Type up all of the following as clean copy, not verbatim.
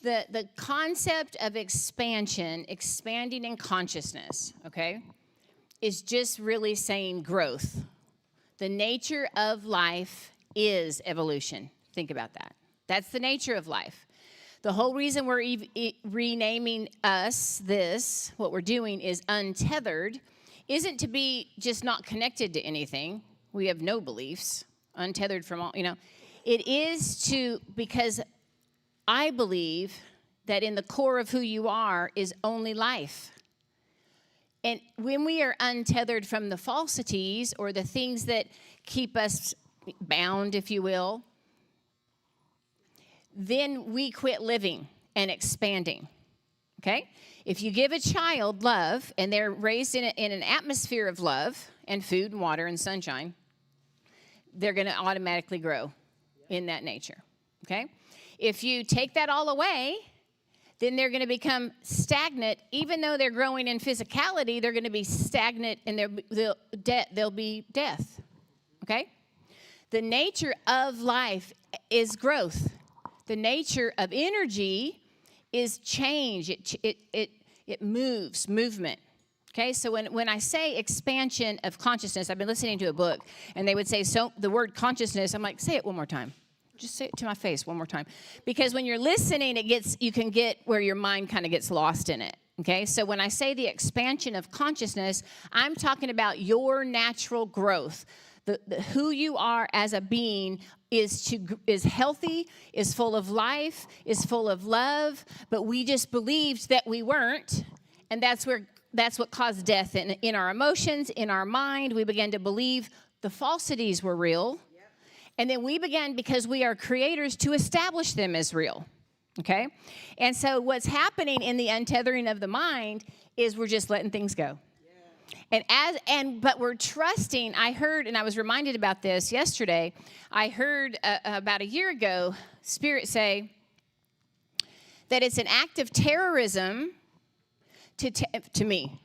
the concept of expansion, expanding in consciousness, okay, is just really saying growth. The nature of life is evolution. Think about that. That's the nature of life. The whole reason we're renaming this, what we're doing is untethered, isn't to be just not connected to anything. We have no beliefs, untethered from all, It is because I believe that in the core of who you are is only life. And when we are untethered from the falsities or the things that keep us bound, if you will, then we quit living and expanding, okay? If you give a child love and they're raised in an atmosphere of love and food and water and sunshine, they're going to automatically grow in that nature, okay? If you take that all away, then they're going to become stagnant. Even though they're growing in physicality, they're going to be stagnant and there'll be death, okay? The nature of life is growth. The nature of energy is change. It moves, movement. Okay, so when I say expansion of consciousness, I've been listening to a book, and they would say, so the word consciousness, I'm like, say it one more time. Just say it to my face one more time. Because when you're listening, you can get where your mind kind of gets lost in it. Okay, so when I say the expansion of consciousness, I'm talking about your natural growth. Who you are as a being is healthy, is full of life, is full of love, but we just believed that we weren't, and that's what caused death in our emotions, in our mind. We began to believe the falsities were real, and then we began, because we are creators, to establish them as real, okay? And so what's happening in the untethering of the mind is we're just letting things go. But we're trusting. I heard, and I was reminded about this yesterday. I heard about a year ago, Spirit say that it's an act of terrorism to me.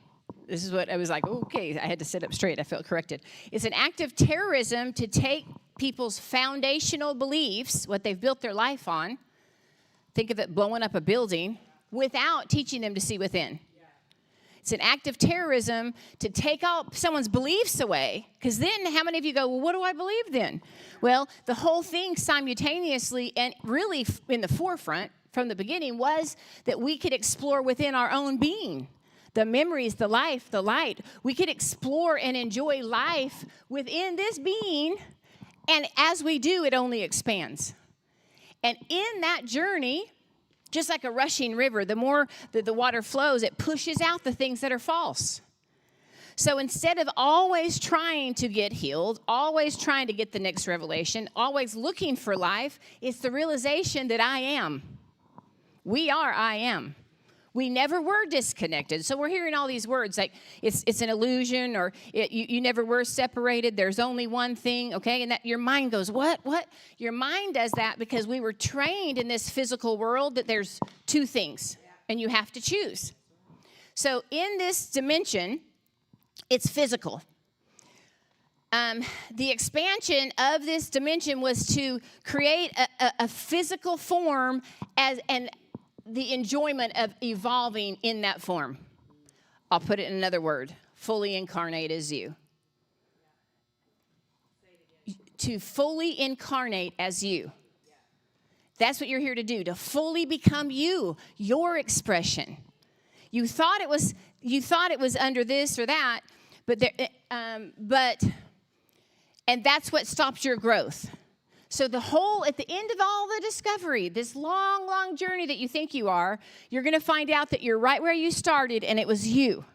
This is what I was like, okay, I had to sit up straight. I felt corrected. It's an act of terrorism to take people's foundational beliefs, what they've built their life on, think of it blowing up a building, without teaching them to see within. It's an act of terrorism to take all someone's beliefs away, because then how many of you go, well, what do I believe then? Well, the whole thing simultaneously and really in the forefront from the beginning was that we could explore within our own being. The memories, the life, the light. We could explore and enjoy life within this being, and as we do, it only expands. And in that journey, just like a rushing river, the more that the water flows, it pushes out the things that are false. So instead of always trying to get healed, always trying to get the next revelation, always looking for life, it's the realization that I am. We are I am. We never were disconnected. So we're hearing all these words like it's an illusion, or you never were separated. There's only one thing, okay? And that your mind goes, what? Your mind does that because we were trained in this physical world that there's two things, and you have to choose. So in this dimension, it's physical. The expansion of this dimension was to create a physical form and the enjoyment of evolving in that form. I'll put it in another word. Fully incarnate as you. To fully incarnate as you. That's what you're here to do. To fully become you. Your expression. You thought it was under this or that, and that's what stops your growth. So at the end of all the discovery, this long, long journey that you think you are, you're going to find out that you're right where you started, and it was you.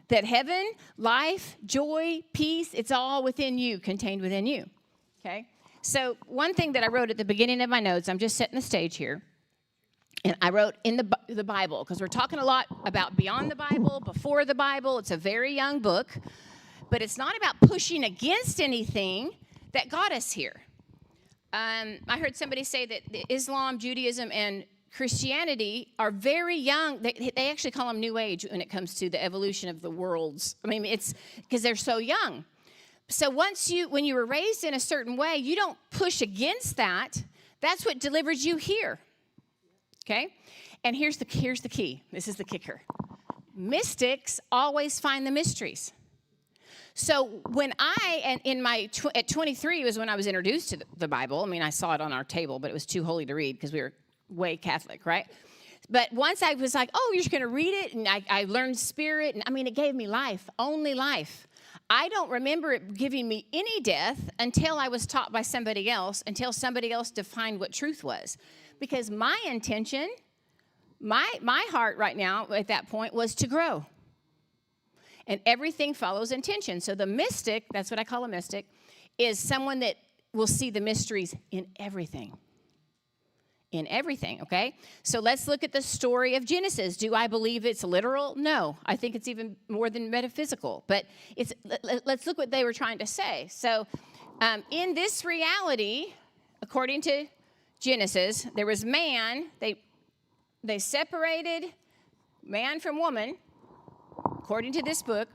That heaven, life, joy, peace, it's all within you, contained within you. Okay? So one thing that I wrote at the beginning of my notes, I'm just setting the stage here, and I wrote in the Bible, because we're talking a lot about beyond the Bible, before the Bible. It's a very young book, but it's not about pushing against anything that got us here. I heard somebody say that Islam, Judaism, and Christianity are very young. They actually call them New Age when it comes to the evolution of the worlds. I mean, it's because they're so young. So when you were raised in a certain way, you don't push against that. That's what delivers you here. Okay? And here's the key. This is the kicker. Mystics always find the mysteries. So when at 23 was when I was introduced to the Bible. I mean, I saw it on our table, but it was too holy to read because we were way Catholic, right? But once I was like, oh, you're just going to read it, and I learned spirit, and I mean, it gave me life, only life. I don't remember it giving me any death until I was taught by somebody else, until somebody else defined what truth was. Because my intention, my heart right now at that point was to grow. And everything follows intention. So the mystic, that's what I call a mystic, is someone that will see the mysteries in everything. In everything, okay? So let's look at the story of Genesis. Do I believe it's literal? No. I think it's even more than metaphysical. But let's look what they were trying to say. So in this reality, according to Genesis, there was man. They separated man from woman. According to this book,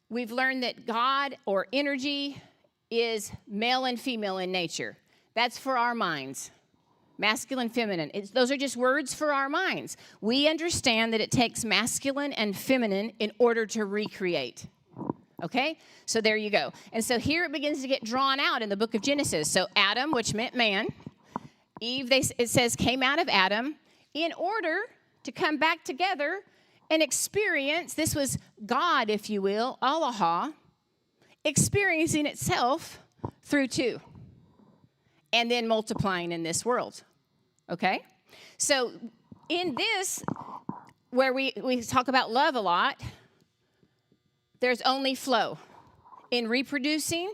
we've learned that God or energy is male and female in nature. That's for our minds. Masculine, feminine. Those are just words for our minds. We understand that it takes masculine and feminine in order to recreate. Okay? So there you go. And so here it begins to get drawn out in the book of Genesis. So Adam, which meant man. Eve, it says, came out of Adam in order to come back together and experience, this was God, if you will, Allah, experiencing itself through two, and then multiplying in this world, okay? So in this, where we talk about love a lot, there's only flow. In reproducing,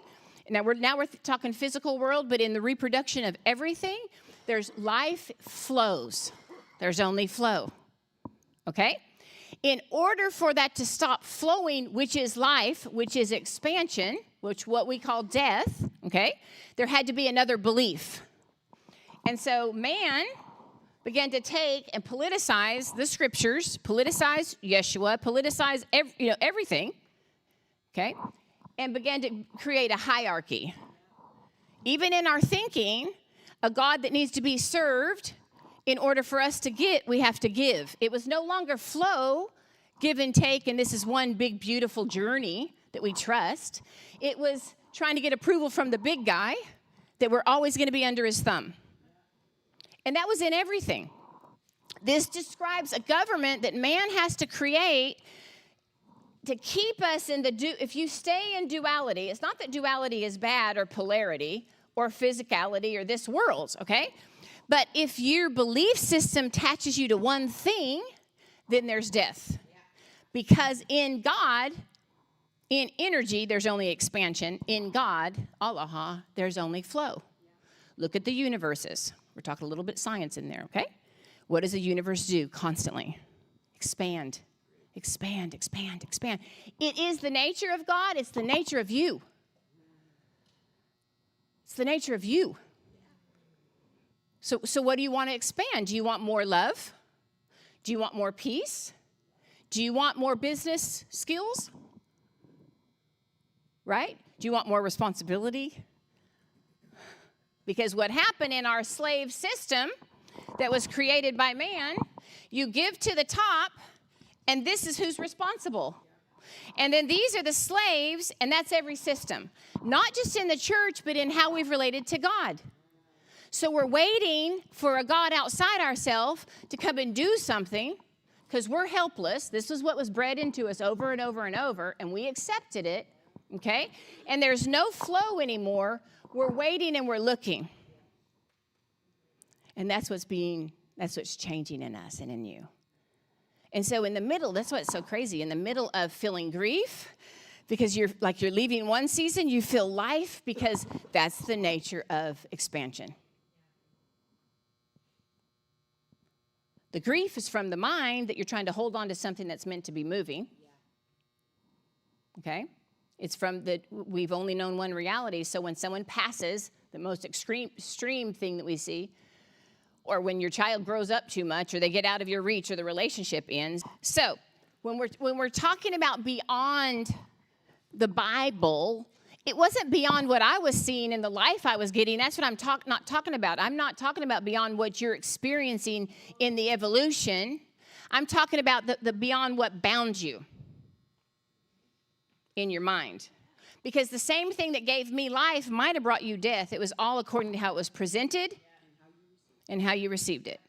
now we're talking physical world, but in the reproduction of everything, there's life flows. There's only flow, okay? In order for that to stop flowing, which is life, which is expansion, which what we call death, okay, there had to be another belief. And so man began to take and politicize the scriptures, politicize Yeshua, politicize everything, okay, and began to create a hierarchy. Even in our thinking, a God that needs to be served. In order for us to get, we have to give. It was no longer flow, give and take, and this is one big, beautiful journey that we trust. It was trying to get approval from the big guy that we're always going to be under his thumb. And that was in everything. This describes a government that man has to create to keep us in if you stay in duality, it's not that duality is bad or polarity or physicality or this world, okay? But if your belief system attaches you to one thing, then there's death. Because in God, in energy, there's only expansion. In God, Allah, there's only flow. Look at the universes. We're talking a little bit science in there, okay? What does the universe do constantly? Expand, expand, expand, expand. It is the nature of God. It's the nature of you. It's the nature of you. So what do you want to expand? Do you want more love? Do you want more peace? Do you want more business skills? Right? Do you want more responsibility? Because what happened in our slave system that was created by man, you give to the top, and this is who's responsible. And then these are the slaves, and that's every system. Not just in the church, but in how we've related to God. So we're waiting for a God outside ourselves to come and do something because we're helpless. This is what was bred into us over and over and over, and we accepted it, okay? And there's no flow anymore. We're waiting and we're looking. And that's what's changing in us and in you. And so in the middle, that's what's so crazy. In the middle of feeling grief, because you're leaving one season, you feel life because that's the nature of expansion. The grief is from the mind that you're trying to hold on to something that's meant to be moving. Okay? It's from we've only known one reality, so when someone passes, the most extreme thing that we see, or when your child grows up too much, or they get out of your reach, or the relationship ends. So when we're talking about beyond the Bible, it wasn't beyond what I was seeing in the life I was getting. That's what I'm not talking about. I'm not talking about beyond what you're experiencing in the evolution. I'm talking about the beyond what bound you in your mind. Because the same thing that gave me life might have brought you death. It was all according to how it was presented and how you received it.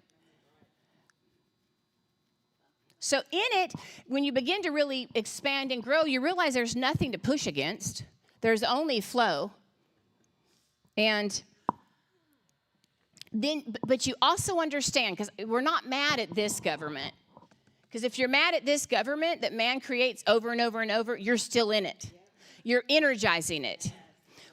So in it, when you begin to really expand and grow, you realize there's nothing to push against. There's only flow. And then, but you also understand, because we're not mad at this government. Because if you're mad at this government that man creates over and over and over, you're still in it. You're energizing it.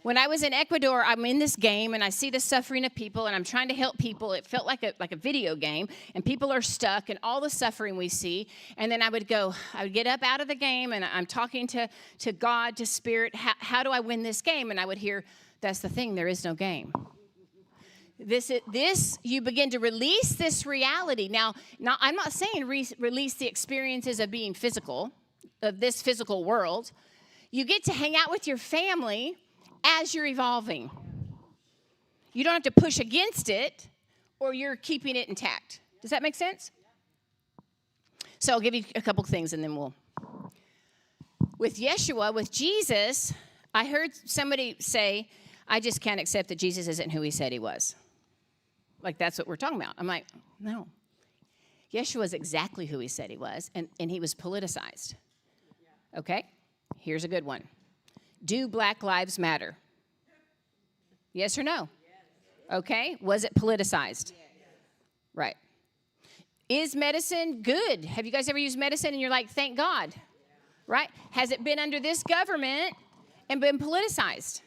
When I was in Ecuador, I'm in this game, and I see the suffering of people, and I'm trying to help people. It felt like a video game, and people are stuck, and all the suffering we see. And then I would get up out of the game, and I'm talking to God, to Spirit. How do I win this game? And I would hear, that's the thing, there is no game. This you begin to release this reality. Now I'm not saying release the experiences of being physical, of this physical world. You get to hang out with your family as you're evolving. You don't have to push against it, or you're keeping it intact. Does that make sense? So I'll give you a couple things, and then we'll. With Yeshua, with Jesus, I heard somebody say, I just can't accept that Jesus isn't who he said he was. Like, that's what we're talking about. I'm like, no. Yeshua is exactly who he said he was, and he was politicized. Okay? Here's a good one. Do Black Lives Matter? Yes or no? Okay. Was it politicized? Right. Is medicine good? Have you guys ever used medicine and you're like, thank God? Right? Has it been under this government and been politicized?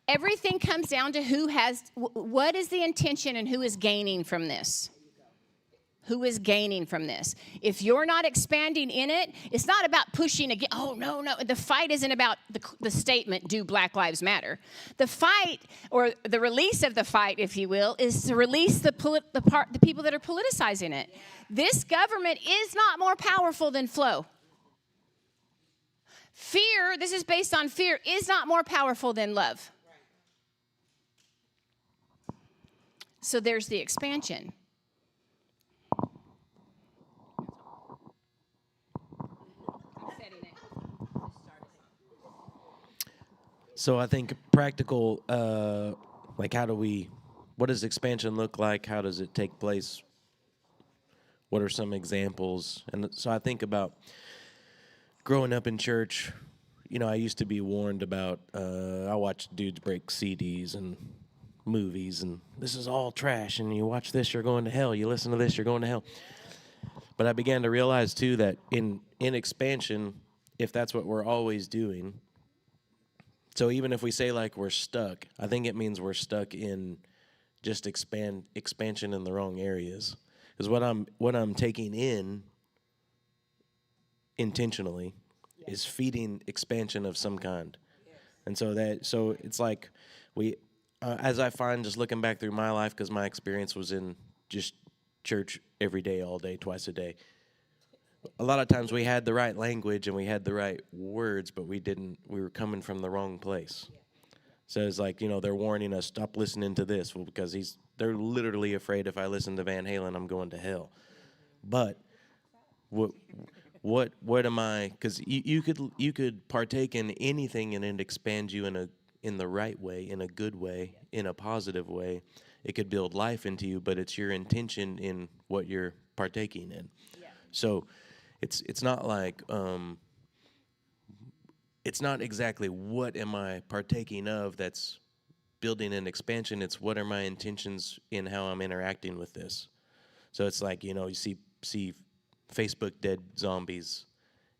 Everything comes down to what is the intention and who is gaining from this? Who is gaining from this? If you're not expanding in it, it's not about pushing again. Oh, no. The fight isn't about the statement, do Black Lives Matter. The fight, or the release of the fight, if you will, is to release the people that are politicizing it. This government is not more powerful than flow. Fear, this is based on fear, is not more powerful than love. So there's the expansion. So I think practical, like what does expansion look like? How does it take place? What are some examples? And so I think about growing up in church. You know, I used to be warned about, I watched dudes break CDs and movies, and this is all trash, and you watch this, you're going to hell. You listen to this, you're going to hell. But I began to realize, too, that in expansion, if that's what we're always doing, so even if we say like we're stuck, I think it means we're stuck in just expansion in the wrong areas. Because what I'm taking in intentionally is feeding expansion of some kind. And so it's like as I find just looking back through my life, because my experience was in just church every day, all day, twice a day. A lot of times we had the right language and we had the right words, but we were coming from the wrong place. So it's like, they're warning us, stop listening to this. Well, because they're literally afraid if I listen to Van Halen, I'm going to hell. But what am I, because you could partake in anything and it expand you in the right way, in a good way, in a positive way. It could build life into you, but it's your intention in what you're partaking in. Yeah. So it's not like it's not exactly what am I partaking of that's building an expansion. It's what are my intentions in how I'm interacting with this. So it's like, you see Facebook dead zombies,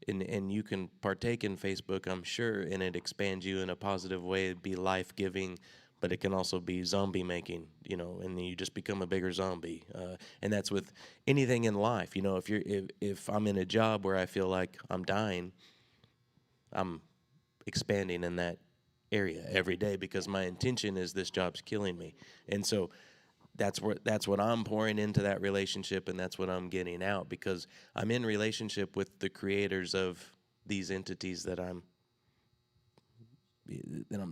and you can partake in Facebook, I'm sure, and it expands you in a positive way. It'd be life-giving, but it can also be zombie-making, and you just become a bigger zombie. And that's with anything in life. If I'm in a job where I feel like I'm dying, I'm expanding in that area every day because my intention is this job's killing me. And so that's what I'm pouring into that relationship, and that's what I'm getting out because I'm in relationship with the creators of these entities that I'm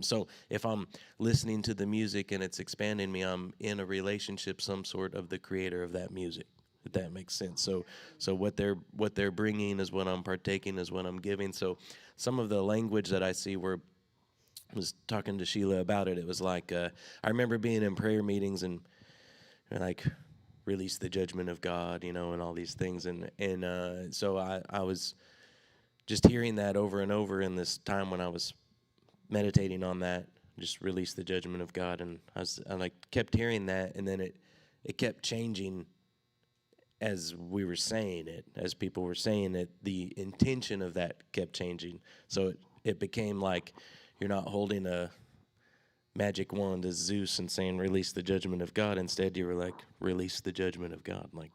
So if I'm listening to the music and it's expanding me, I'm in a relationship, some sort of the creator of that music. If that makes sense. So what they're bringing is what I'm partaking, is what I'm giving. So some of the language that I see where I was talking to Sheila about it. It was like I remember being in prayer meetings and like release the judgment of God, and all these things. And so I was just hearing that over and over in this time when I was meditating on that, just release the judgment of God. And I like kept hearing that, and then it kept changing as we were saying it, as people were saying it. The intention of that kept changing. So it became like you're not holding a magic wand as Zeus and saying release the judgment of God. Instead, you were like, release the judgment of God. Like,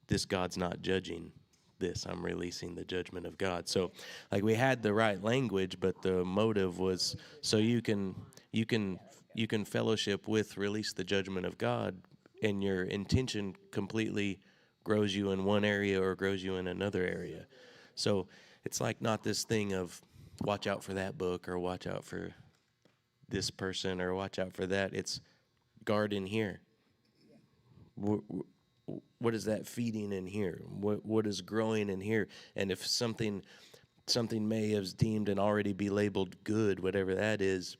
this God's not judging this. I'm releasing the judgment of God. So like we had the right language, but the motive was so you can fellowship with release the judgment of God, and your intention completely grows you in one area or grows you in another area. So it's like not this thing of watch out for that book or watch out for this person or watch out for that. It's guard in here. What is that feeding in here? What is growing in here? And if something may have deemed and already be labeled good, whatever that is,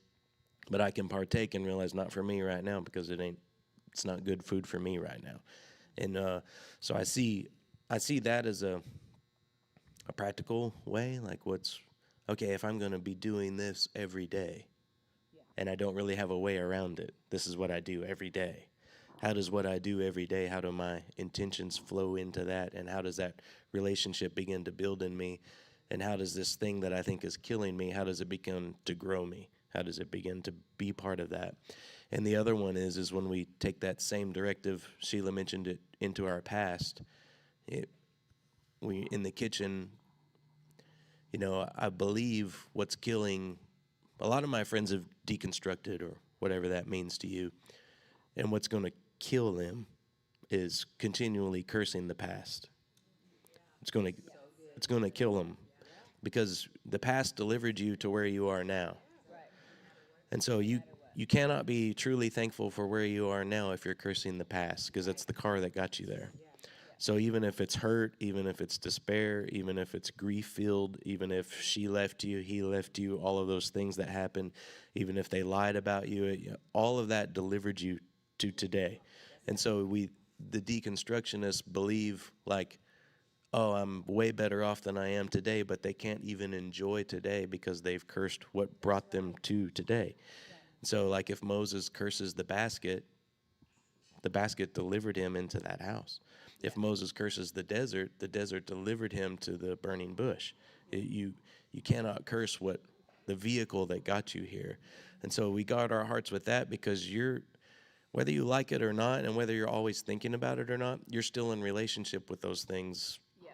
but I can partake and realize not for me right now because it's not good food for me right now. And so I see that as a practical way, like okay, if I'm going to be doing this every day, and I don't really have a way around it, this is what I do every day. How does what I do every day, how do my intentions flow into that, and how does that relationship begin to build in me, and how does this thing that I think is killing me, how does it begin to grow me? How does it begin to be part of that? And the other one is when we take that same directive, Sheila mentioned it, into our past, we in the kitchen, I believe what's killing, a lot of my friends have deconstructed or whatever that means to you, and what's going to kill them is continually cursing the past. It's going to kill them because the past delivered you to where you are now. And so you cannot be truly thankful for where you are now if you're cursing the past, because that's the car that got you there. So even if it's hurt, even if it's despair, even if it's grief-filled, even if she left you, he left you, all of those things that happen, even if they lied about you, all of that delivered you to today. And so the deconstructionists believe like, oh, I'm way better off than I am today, but they can't even enjoy today because they've cursed what brought them to today. So like if Moses curses the basket delivered him into that house. If Moses curses the desert delivered him to the burning bush. You cannot curse the vehicle that got you here. And so we guard our hearts with that, because whether you like it or not, and whether you're always thinking about it or not, you're still in relationship with those things. Yeah.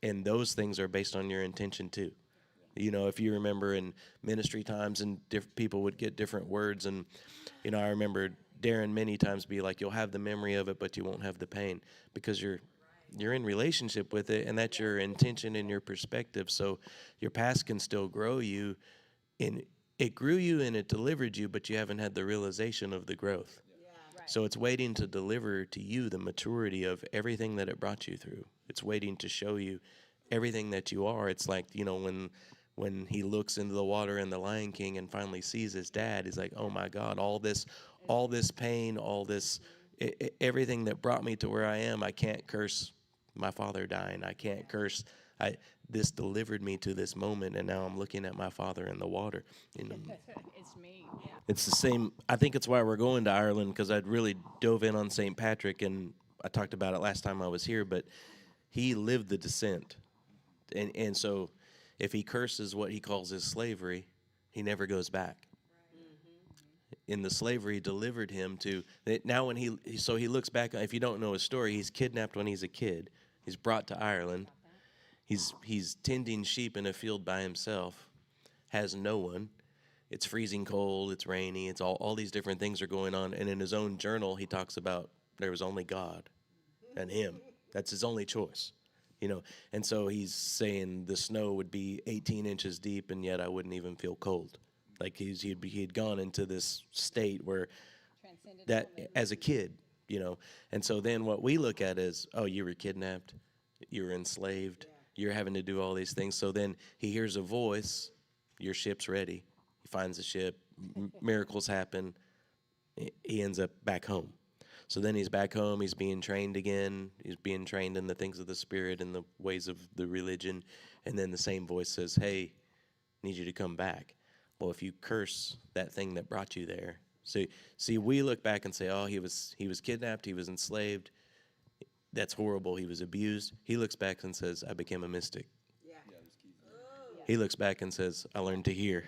And those things are based on your intention too. If you remember in ministry times, and people would get different words, and I remember Darren many times be like, you'll have the memory of it, but you won't have the pain, because you're in relationship with it, and that's your intention and your perspective. So your past can still grow you, and it grew you and it delivered you, but you haven't had the realization of the growth. Yeah, right. So it's waiting to deliver to you the maturity of everything that it brought you through. It's waiting to show you everything that you are. It's like, when he looks into the water in The Lion King and finally sees his dad, he's like, oh my God, all this pain, all this, everything that brought me to where I am, I can't curse my father dying. I can't curse. This delivered me to this moment, and now I'm looking at my father in the water. It's me. Yeah. It's the same. I think it's why we're going to Ireland, because I'd really dove in on St. Patrick, and I talked about it last time I was here, but he lived the descent. And so if he curses what he calls his slavery, he never goes back. In the slavery delivered him to, now when he looks back, if you don't know his story, he's kidnapped when he's a kid. He's brought to Ireland. He's tending sheep in a field by himself, has no one. It's freezing cold, it's rainy, it's all these different things are going on. And in his own journal, he talks about there was only God and him. That's his only choice. you know. And so he's saying the snow would be 18 inches deep, and yet I wouldn't even feel cold. Like he'd gone into this state where that as a kid, you know. And so then what we look at is, oh, you were kidnapped, you were enslaved, you're having to do all these things. So then he hears a voice, your ship's ready. He finds the ship, miracles happen, he ends up back home. So then he's back home, he's being trained again, he's being trained in the things of the Spirit and the ways of the religion, and then the same voice says, hey, need you to come back. Well, if you curse that thing that brought you there, see, we look back and say, oh, he was kidnapped, he was enslaved, that's horrible, he was abused. He looks back and says, I became a mystic. Yeah. He looks back and says, I learned to hear.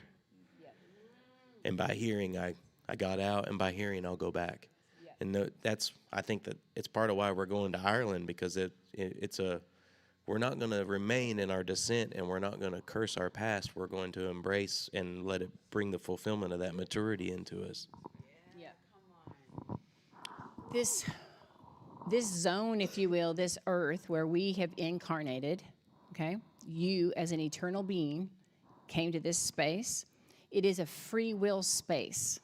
And by hearing, I got out, and by hearing, I'll go back. And I think that it's part of why we're going to Ireland, because we're not going to remain in our descent, and we're not going to curse our past. We're going to embrace and let it bring the fulfillment of that maturity into us. Yeah. This zone, if you will, this earth where we have incarnated, okay? You as an eternal being came to this space. It is a free will space,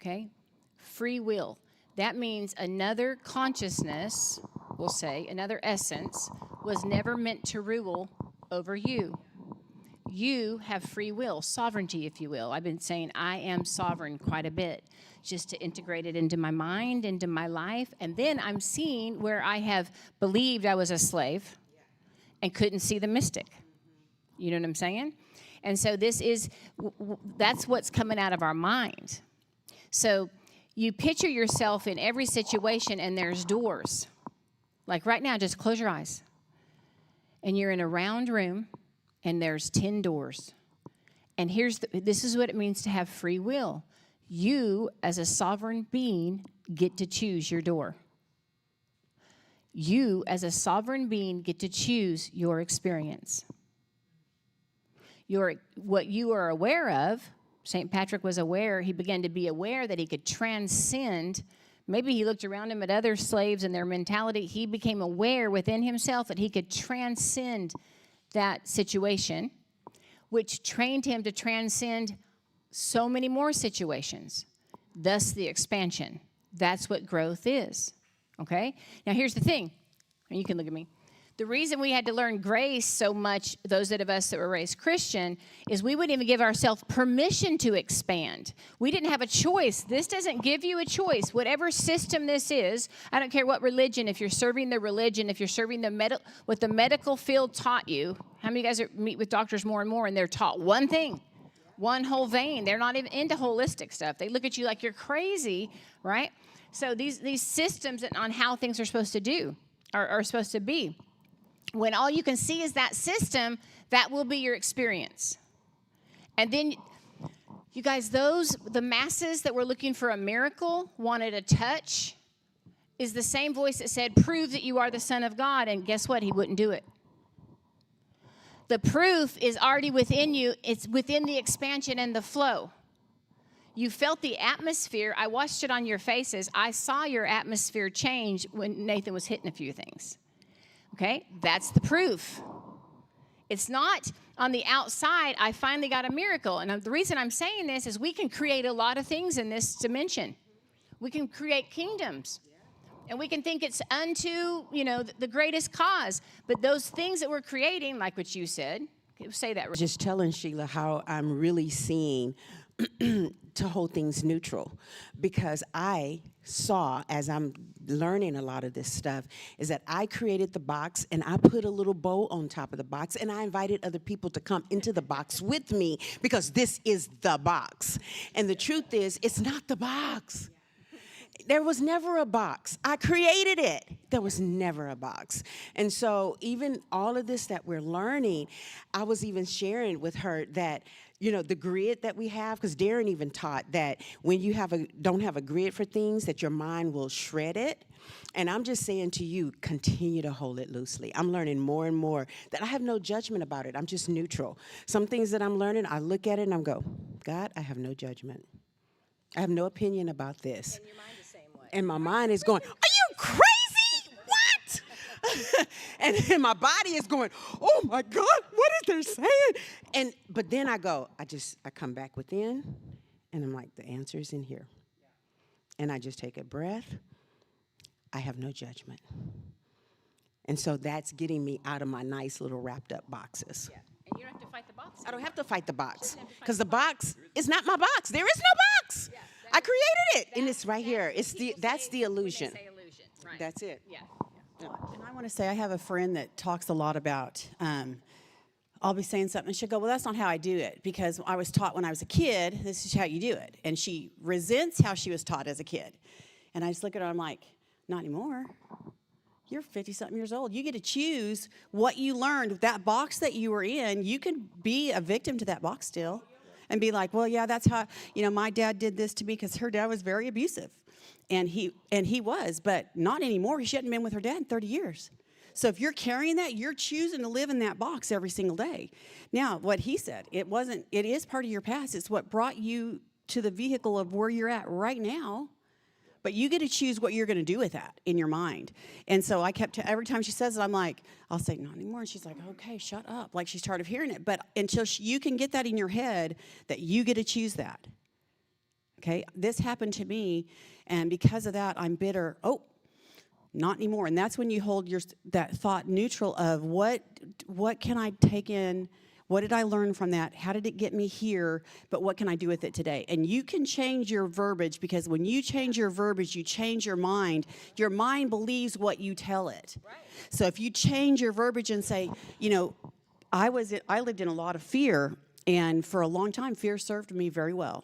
okay? Free will. That means another consciousness, we'll say, another essence, was never meant to rule over you. You have free will, sovereignty, if you will. I've been saying I am sovereign quite a bit, just to integrate it into my mind, into my life. And then I'm seeing where I have believed I was a slave and couldn't see the mystic. You know what I'm saying? And so that's what's coming out of our mind. So you picture yourself in every situation, and there's doors. Like right now, just close your eyes. And you're in a round room, and there's 10 doors. And this is what it means to have free will. You, as a sovereign being, get to choose your door. You, as a sovereign being, get to choose your experience. What you are aware of, St. Patrick was aware, he began to be aware that he could transcend. Maybe he looked around him at other slaves and their mentality. He became aware within himself that he could transcend that situation, which trained him to transcend so many more situations, thus the expansion. That's what growth is, okay? Now, here's the thing, and you can look at me. The reason we had to learn grace so much, those of us that were raised Christian, is we wouldn't even give ourselves permission to expand. We didn't have a choice. This doesn't give you a choice. Whatever system this is, I don't care what religion, if you're serving the religion, if you're serving what the medical field taught you. How many of you guys meet with doctors more and more, and they're taught one thing, one whole vein? They're not even into holistic stuff. They look at you like you're crazy, right? So these systems on how things are supposed to do, are supposed to be. When all you can see is that system, that will be your experience. And then, you guys, the masses that were looking for a miracle, wanted a touch, is the same voice that said, prove that you are the Son of God. And guess what? He wouldn't do it. The proof is already within you. It's within the expansion and the flow. You felt the atmosphere. I watched it on your faces. I saw your atmosphere change when Nathan was hitting a few things. Okay, that's the proof. It's not on the outside, I finally got a miracle. And the reason I'm saying this is we can create a lot of things in this dimension. We can create kingdoms. And we can think it's unto, the greatest cause. But those things that we're creating, like what you said, say that. Just telling Sheila how I'm really seeing to hold things neutral, because I saw, as I'm learning a lot of this stuff, is that I created the box and I put a little bow on top of the box, and I invited other people to come into the box with me, because this is the box. And the truth is, it's not the box. There was never a box. I created it. There was never a box. And so even all of this that we're learning, I was even sharing with her that, the grid that we have, because Darren even taught that when you don't have a grid for things, that your mind will shred it. And I'm just saying to you, continue to hold it loosely. I'm learning more and more that I have no judgment about it. I'm just neutral. Some things that I'm learning, I look at it and I go, God, I have no judgment. I have no opinion about this. And your mind the same way. And my mind is going, are you crazy? What? And then my body is going, oh my God, what is they saying? But then I come back within, and I'm like, the answer is in here. And I just take a breath. I have no judgment. And so that's getting me out of my nice little wrapped up boxes. Yeah. And you don't have to fight the box. I don't have to fight the box because the box is not my box. There is no box. Yeah, I created it, and it's right here. That's the illusion. When they say illusion. Right. That's it. Yeah. And I want to say I have a friend that talks a lot about, I'll be saying something and she'll go, well, that's not how I do it because I was taught when I was a kid, this is how you do it. And she resents how she was taught as a kid. And I just look at her, I'm like, not anymore. You're 50-something years old. You get to choose what you learned. That box that you were in, you can be a victim to that box still and be like, well, yeah, that's how, my dad did this to me because her dad was very abusive. And he was, but not anymore. She hadn't been with her dad in 30 years. So if you're carrying that, you're choosing to live in that box every single day. Now, what he said, it is part of your past. It's what brought you to the vehicle of where you're at right now. But you get to choose what you're going to do with that in your mind. And so every time she says it, I'm like, I'll say, not anymore. And she's like, okay, shut up. Like she's tired of hearing it. But until you can get that in your head that you get to choose that. Okay, this happened to me, and because of that, I'm bitter. Oh, not anymore. And that's when you hold that thought neutral of what can I take in? What did I learn from that? How did it get me here? But what can I do with it today? And you can change your verbiage because when you change your verbiage, you change your mind. Your mind believes what you tell it. Right. So if you change your verbiage and say, I lived in a lot of fear, and for a long time, fear served me very well.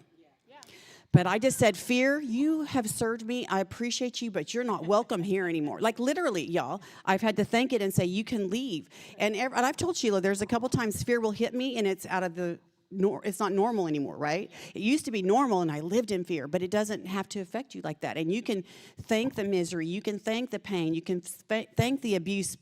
But I just said, fear, you have served me. I appreciate you, but you're not welcome here anymore. Like literally, y'all, I've had to thank it and say, you can leave. And I've told Sheila, there's a couple times fear will hit me and it's out of it's not normal anymore, right? It used to be normal and I lived in fear, but it doesn't have to affect you like that. And you can thank the misery. You can thank the pain. You can thank the abuse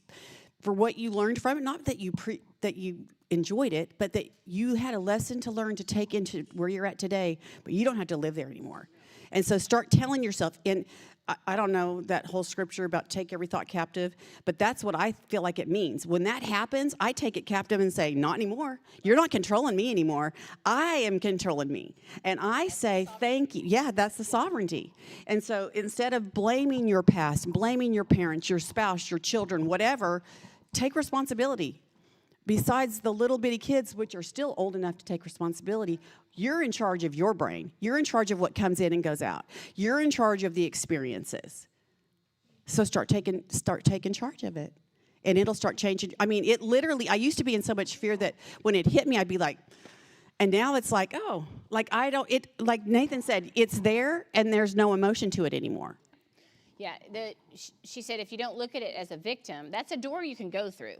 for what you learned from it. Not that you enjoyed it, but that you had a lesson to learn to take into where you're at today, but you don't have to live there anymore. And so start telling yourself, and I don't know that whole scripture about take every thought captive, but that's what I feel like it means. When that happens, I take it captive and say, not anymore. You're not controlling me anymore. I am controlling me. And I say, thank you. Yeah, that's the sovereignty. And so instead of blaming your past, blaming your parents, your spouse, your children, whatever, take responsibility. Besides the little bitty kids, which are still old enough to take responsibility, you're in charge of your brain. You're in charge of what comes in and goes out. You're in charge of the experiences. So start taking charge of it. And it'll start changing. I mean, I used to be in so much fear that when it hit me, I'd be like, and now it's like, oh, like like Nathan said, it's there and there's no emotion to it anymore. Yeah, she said if you don't look at it as a victim, that's a door you can go through.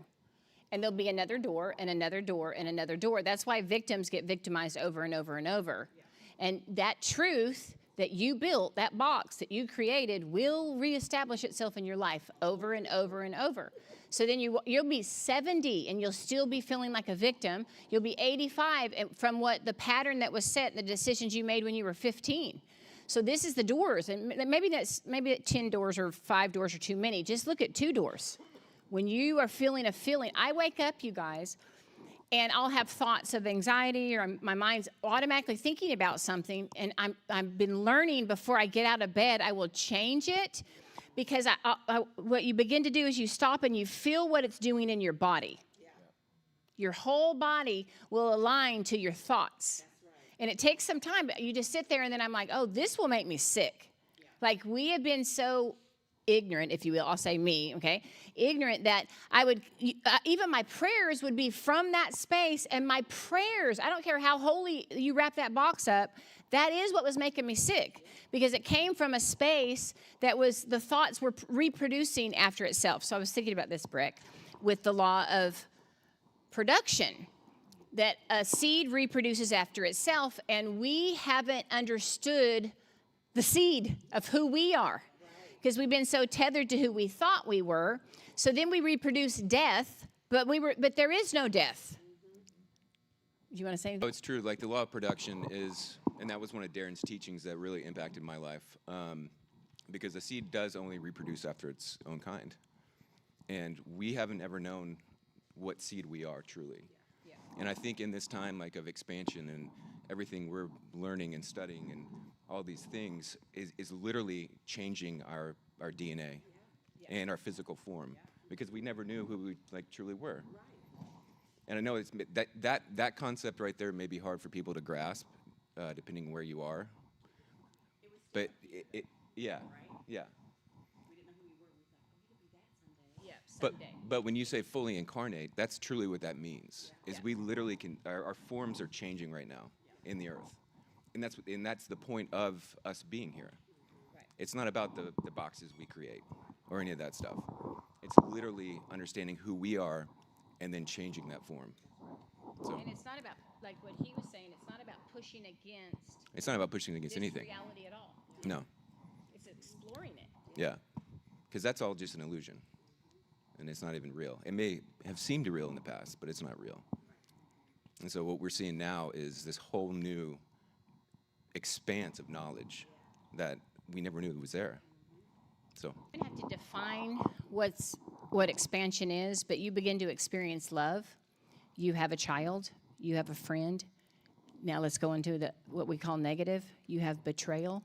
And there'll be another door and another door and another door. That's why victims get victimized over and over and over. Yeah. And that truth that you built, that box that you created, will reestablish itself in your life over and over and over. So then you'll be 70 and you'll still be feeling like a victim. You'll be 85 from the pattern that was set, the decisions you made when you were 15. So this is the doors. And maybe 10 doors or 5 doors are too many. Just look at 2 doors. When you are feeling a feeling, I wake up, you guys, and I'll have thoughts of anxiety or my mind's automatically thinking about something, and I've been learning before I get out of bed, I will change it because what you begin to do is you stop and you feel what it's doing in your body. Yeah. Your whole body will align to your thoughts. Right. And it takes some time, but you just sit there and then I'm like, oh, this will make me sick. Yeah. Like we have been so ignorant, if you will, I'll say me, okay? Ignorant that I would, even my prayers would be from that space, and my prayers, I don't care how holy you wrap that box up, that is what was making me sick, because it came from a space that the thoughts were reproducing after itself. So I was thinking about this, Brick, with the law of production, that a seed reproduces after itself, and we haven't understood the seed of who we are. Because we've been so tethered to who we thought we were. So then we reproduce death, but there is no death. Do you want to say anything? Oh, it's true. Like the law of production is, and that was one of Darren's teachings that really impacted my life. Because the seed does only reproduce after its own kind. And we haven't ever known what seed we are truly. And I think in this time like of expansion and everything we're learning and studying and all these things is literally changing our DNA and our physical form because we never knew who we like truly were. And I know it's that concept right there may be hard for people to grasp, depending where you are. But yeah. But when you say fully incarnate, that's truly what that means. Is we literally can our forms are changing right now in the earth, and that's the point of us being here. It's not about the boxes we create or any of that stuff. It's literally understanding who we are, and then changing that form. So And it's not about, like what he was saying, it's not about pushing against. it's not about pushing against this anything. reality at all. No. It's exploring it. Yeah, because that's all just an illusion, and it's not even real. It may have seemed real in the past, but it's not real. And so what we're seeing now is this whole new expanse of knowledge that we never knew was there. So You have to define what expansion is, but you begin to experience love. You have a child. You have a friend. Now let's go into what we call negative. You have betrayal.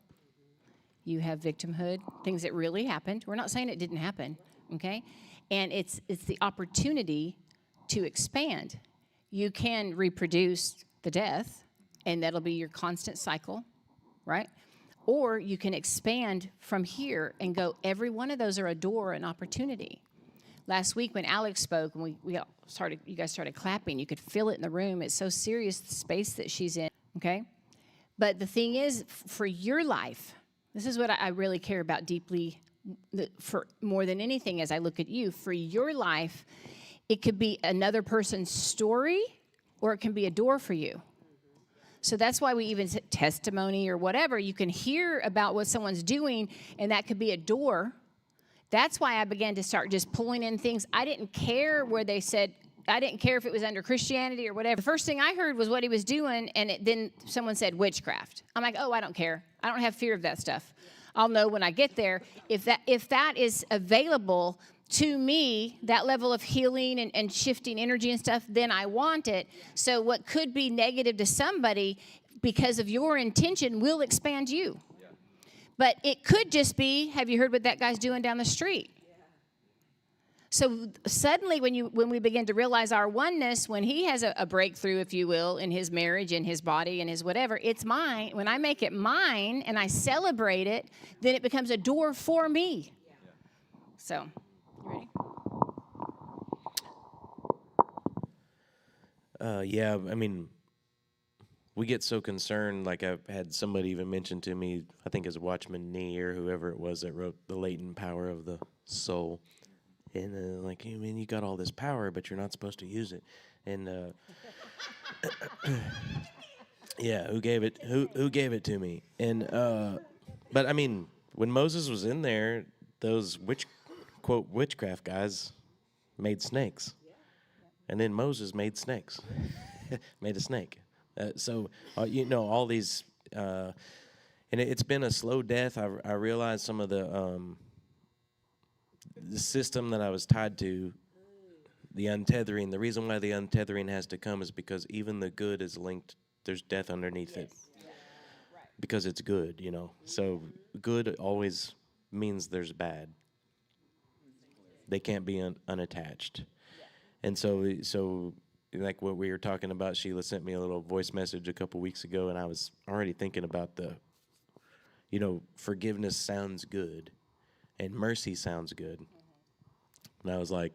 You have victimhood, things that really happened. We're not saying it didn't happen, okay? And it's the opportunity to expand. You can reproduce the death, and that'll be your constant cycle, right? Or you can expand from here and go, every one of those are a door, an opportunity. Last week when Alex spoke, and you guys started clapping, you could feel it in the room. It's so serious, the space that she's in, okay? But the thing is, for your life, this is what I really care about deeply, for more than anything as I look at you. For your life, it could be another person's story, or it can be a door for you. So that's why we even say testimony or whatever. You can hear about what someone's doing, and that could be a door. That's why I began to start just pulling in things. I didn't care where they said, I didn't care if it was under Christianity or whatever. The first thing I heard was what he was doing, and then someone said witchcraft. I'm like, oh, I don't care. I don't have fear of that stuff. I'll know when I get there. If that is available to me, that level of healing and shifting energy and stuff, then I want it. So what could be negative to somebody because of your intention will expand you. Yeah. But it could just be, have you heard what that guy's doing down the street? So suddenly when we begin to realize our oneness, when he has a breakthrough, if you will, in his marriage, in his body, in his whatever, it's mine. When I make it mine and I celebrate it, then it becomes a door for me. Yeah. So, you ready? Yeah, I mean, we get so concerned. Like I've had somebody even mention to me, I think it's Watchman Nee or whoever it was that wrote The Latent Power of the Soul. And like, I mean, you got all this power, but you're not supposed to use it. And yeah, who gave it? Who gave it to me? And but I mean, when Moses was in there, those witchcraft guys made snakes, and then Moses made snakes, made a snake. So you know, all these, and it's been a slow death. I realized some of the system that I was tied to, the untethering. The reason why the untethering has to come is because even the good is linked. There's death underneath it, because it's good, you know. So good always means there's bad. They can't be unattached. And so like what we were talking about, Sheila sent me a little voice message a couple weeks ago, and I was already thinking about forgiveness sounds good, and mercy sounds good. And I was like,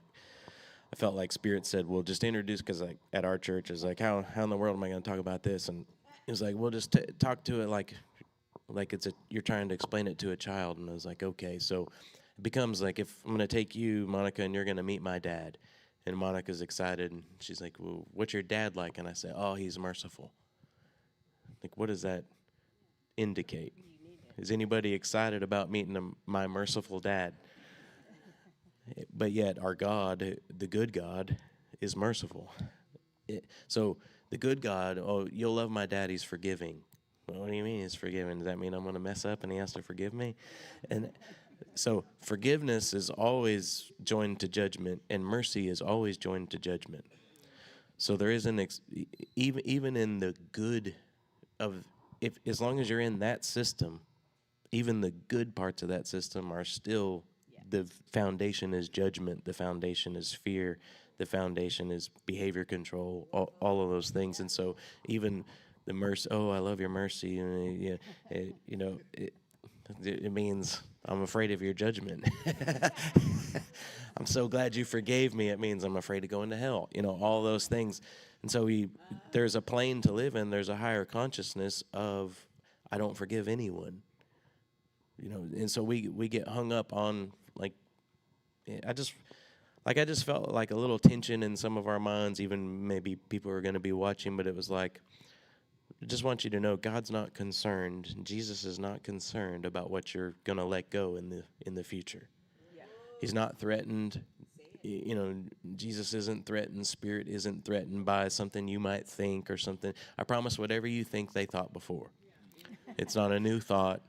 I felt like Spirit said, well, just introduce, because like at our church, it's like, how in the world am I going to talk about this? And it was like, well, just talk to it like you're trying to explain it to a child. And I was like, okay. So it becomes like, if I'm going to take you, Monica, and you're going to meet my dad. And Monica's excited, and she's like, well, what's your dad like? And I say, oh, he's merciful. Like, what does that indicate? Is anybody excited about meeting my merciful dad? But yet our God, the good God, is merciful. So the good God, oh, you'll love my dad, he's forgiving. Well, what do you mean he's forgiving? Does that mean I'm going to mess up and he has to forgive me? And So forgiveness is always joined to judgment, and mercy is always joined to judgment. So there is even in the good of, if as long as you're in that system, even the good parts of that system are still, the foundation is judgment, the foundation is fear, the foundation is behavior control, all of those things. And so even the mercy, oh, I love your mercy, it means I'm afraid of your judgment. I'm so glad you forgave me. It means I'm afraid of going to hell. All those things. And so there's a plane to live in. There's a higher consciousness of, I don't forgive anyone. And so we get hung up on, I just felt like a little tension in some of our minds, even maybe people are going to be watching, but it was like, I just want you to know God's not concerned. Jesus is not concerned about what you're going to let go in the future. Yeah. He's not threatened. Jesus isn't threatened. Spirit isn't threatened by something you might think or something. I promise whatever you think they thought before. It's not a new thought.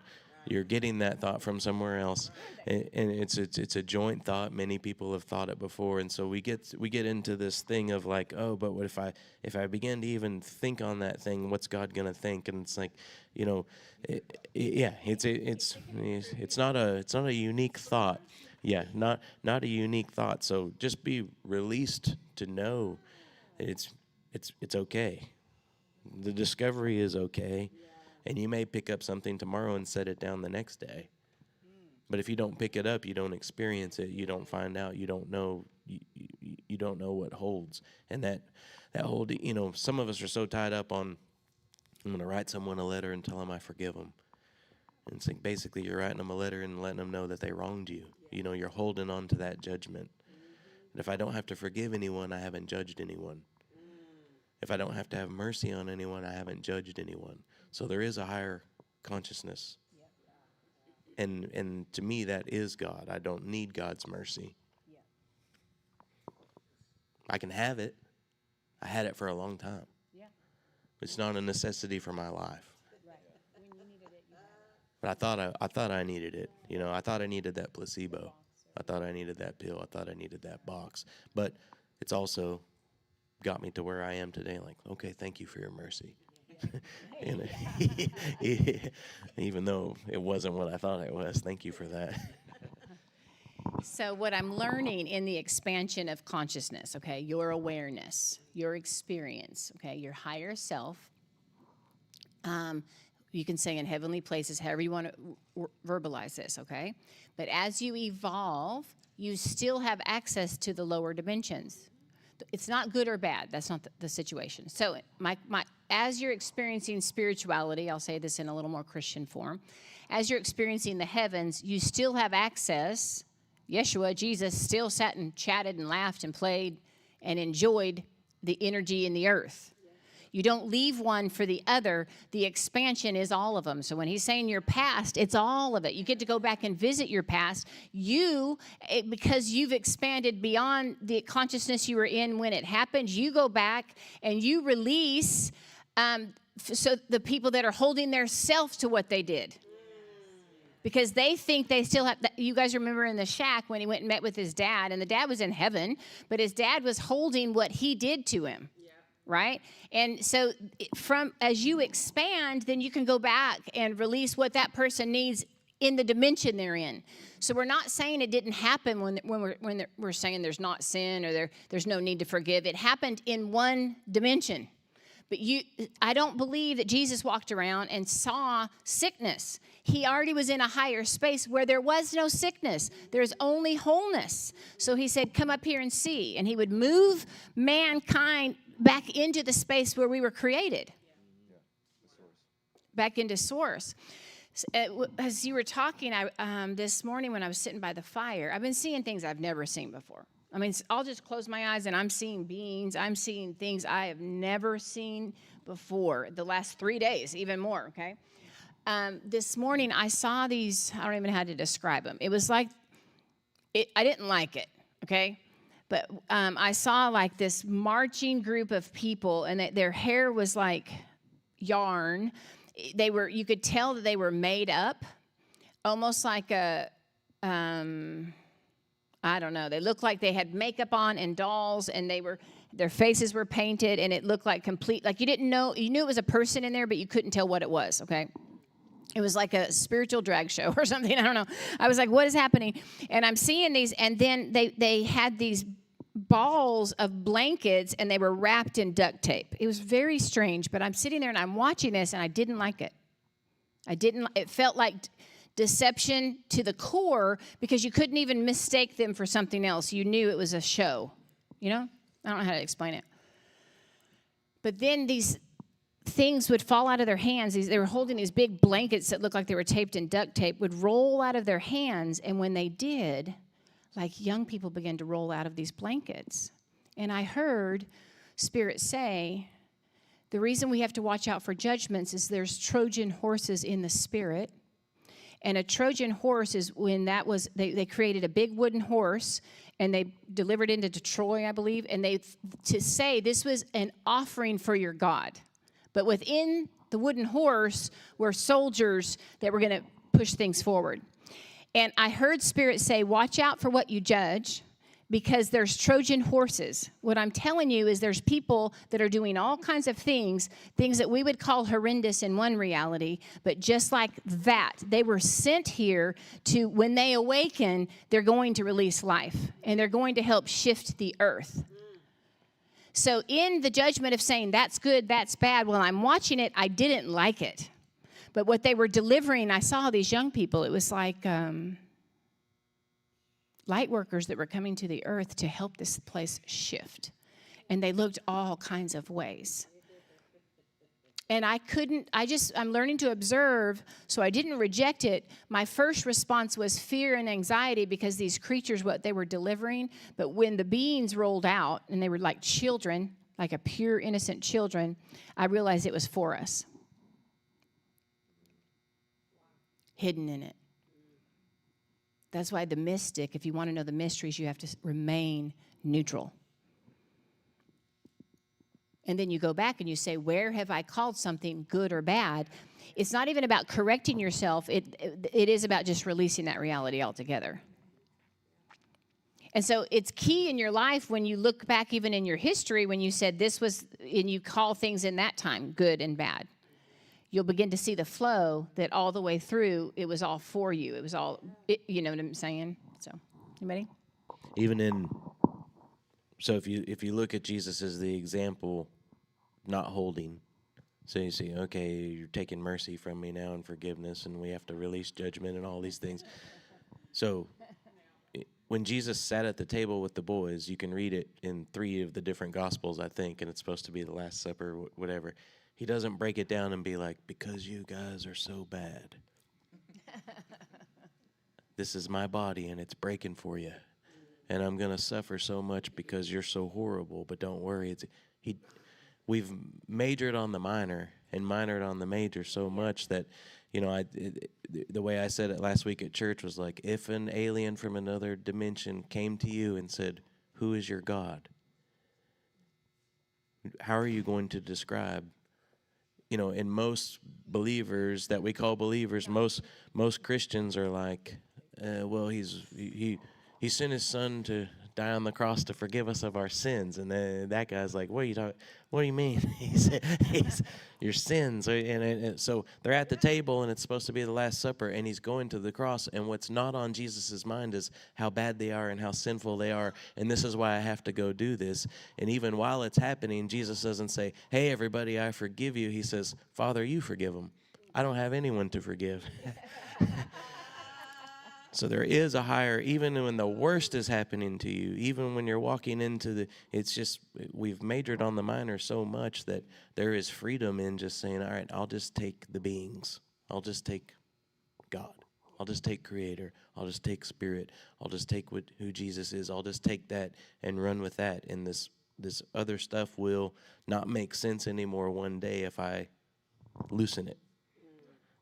You're getting that thought from somewhere else, and it's a joint thought. Many people have thought it before, and so we get into this thing of like, oh, but what if I begin to even think on that thing? What's God gonna think? And it's like, it's not a unique thought. Yeah, not a unique thought. So just be released to know it's okay. The discovery is okay. And you may pick up something tomorrow and set it down the next day. But if you don't pick it up, you don't experience it, you don't find out, you don't know, you don't know what holds. And that whole, some of us are so tied up on, I'm going to write someone a letter and tell them I forgive them. And it's like basically you're writing them a letter and letting them know that they wronged you. You're holding on to that judgment. And if I don't have to forgive anyone, I haven't judged anyone. If I don't have to have mercy on anyone, I haven't judged anyone. So there is a higher consciousness. And to me, that is God. I don't need God's mercy. I can have it. I had it for a long time. It's not a necessity for my life. But I thought I needed it. I thought I needed that placebo. I thought I needed that pill. I thought I needed that box. But it's also got me to where I am today. Like, okay, thank you for your mercy. And, even though it wasn't what I thought it was, thank you for that. So what I'm learning in the expansion of consciousness, okay, your awareness, your experience, okay, your higher self, you can say in heavenly places, however you want to verbalize this, okay? But as you evolve, you still have access to the lower dimensions. It's not good or bad. That's not the situation. So as you're experiencing spirituality, I'll say this in a little more Christian form, as you're experiencing the heavens, you still have access. Yeshua, Jesus, still sat and chatted and laughed and played and enjoyed the energy in the earth. You don't leave one for the other. The expansion is all of them. So when he's saying your past, it's all of it. You get to go back and visit your past. Because you've expanded beyond the consciousness you were in when it happened, you go back and you release so the people that are holding their self to what they did. Because they think they still have, you guys remember in the shack when he went and met with his dad, and the dad was in heaven, but his dad was holding what he did to him. Right? And so as you expand, then you can go back and release what that person needs in the dimension they're in. So we're not saying it didn't happen when we're saying there's not sin or there's no need to forgive. It happened in one dimension. But I don't believe that Jesus walked around and saw sickness. He already was in a higher space where there was no sickness. There's only wholeness. So he said, come up here and see. And he would move mankind back into the space where we were created. Back into source. As you were talking, this morning when I was sitting by the fire, I've been seeing things I've never seen before. I mean, I'll just close my eyes and I'm seeing beings. I'm seeing things I have never seen before. The last 3 days, even more, okay? This morning, I saw these, I don't even know how to describe them. It was like, I didn't like it, okay? But I saw like this marching group of people, and their hair was like yarn. You could tell that they were made up, almost like I don't know. They looked like they had makeup on and dolls, and their faces were painted, and it looked like like you didn't know, you knew it was a person in there, but you couldn't tell what it was, okay? It was like a spiritual drag show or something. I don't know. I was like, what is happening? And I'm seeing these, and then they had these balls of blankets, and they were wrapped in duct tape. It was very strange, but I'm sitting there, and I'm watching this, and I didn't like it. It felt like deception to the core, because you couldn't even mistake them for something else. You knew it was a show, you know? I don't know how to explain it. But then these things would fall out of their hands. They were holding these big blankets that looked like they were taped in duct tape, would roll out of their hands, and when they did, like young people began to roll out of these blankets. And I heard Spirit say, the reason we have to watch out for judgments is there's Trojan horses in the spirit. And a Trojan horse is when they created a big wooden horse, and they delivered it into Troy, I believe, and to say this was an offering for your God. But within the wooden horse were soldiers that were going to push things forward. And I heard Spirit say, watch out for what you judge, because there's Trojan horses. What I'm telling you is there's people that are doing all kinds of things that we would call horrendous in one reality, but just like that, they were sent here to, when they awaken, they're going to release life, and they're going to help shift the earth. So in the judgment of saying that's good, that's bad, when I'm watching it, I didn't like it. But what they were delivering, I saw these young people, it was like light workers that were coming to the earth to help this place shift. And they looked all kinds of ways. And I'm learning to observe, so I didn't reject it. My first response was fear and anxiety, because these creatures, what they were delivering. But when the beings rolled out, and they were like children, like a pure, innocent children, I realized it was for us. Hidden in it. That's why the mystic, if you want to know the mysteries, you have to remain neutral. And then you go back and you say, where have I called something good or bad? It's not even about correcting yourself. It is about just releasing that reality altogether. And so it's key in your life when you look back, even in your history, when you said this was, and you call things in that time good and bad. You'll begin to see the flow that all the way through, it was all for you. It was all, you know what I'm saying? So, anybody? So if you look at Jesus as the example, not holding, so you see, okay, you're taking mercy from me now and forgiveness, and we have to release judgment and all these things. So when Jesus sat at the table with the boys, you can read it in 3 of the different Gospels, I think, and it's supposed to be the Last Supper, whatever. He doesn't break it down and be like, because you guys are so bad. This is my body, and it's breaking for you. And I'm going to suffer so much because you're so horrible, but don't worry. We've majored on the minor and minored on the major so much that, you know, the way I said it last week at church was like, if an alien from another dimension came to you and said, who is your God? How are you going to describe? You know, in most believers that we call believers, most Christians are like, well, he sent his son to die on the cross to forgive us of our sins, and then that guy's like, what are you talking? What do you mean? he's your sins, and so they're at the table, and it's supposed to be the Last Supper, and he's going to the cross, and what's not on Jesus's mind is how bad they are and how sinful they are, and this is why I have to go do this. And even while it's happening, Jesus doesn't say, hey, everybody, I forgive you. He says, Father, you forgive them. I don't have anyone to forgive. So there is a higher, even when the worst is happening to you, even when you're walking into it's just, we've majored on the minor so much that there is freedom in just saying, all right, I'll just take the beings. I'll just take God. I'll just take Creator. I'll just take Spirit. I'll just take who Jesus is. I'll just take that and run with that. And this other stuff will not make sense anymore one day if I loosen it.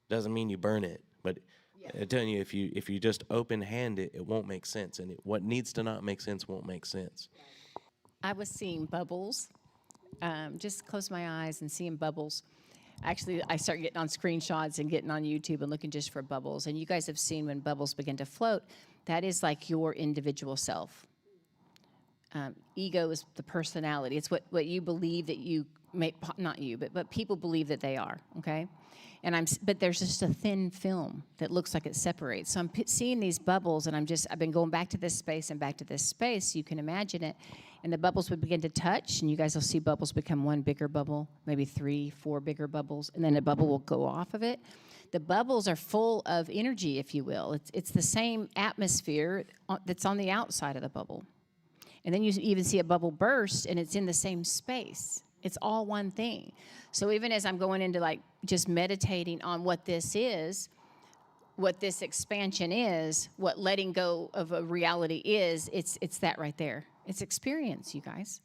Doesn't mean you burn it, but I'm telling you, if you just open-hand it, it won't make sense. And what needs to not make sense won't make sense. I was seeing bubbles. Just close my eyes and seeing bubbles. Actually, I start getting on screenshots and getting on YouTube and looking just for bubbles. And you guys have seen when bubbles begin to float, that is like your individual self. Ego is the personality. It's what you believe that you may, not you, but people believe that they are, okay? But there's just a thin film that looks like it separates. So I'm seeing these bubbles, and I've been going back to this space and back to this space. You can imagine it. And the bubbles would begin to touch, and you guys will see bubbles become one bigger bubble, maybe 3, 4 bigger bubbles, and then a bubble will go off of it. The bubbles are full of energy, if you will. It's the same atmosphere that's on the outside of the bubble. And then you even see a bubble burst, and it's in the same space. It's all one thing. So even as I'm going into like just meditating on what this is, what this expansion is, what letting go of a reality is, it's that right there. It's experience, you guys.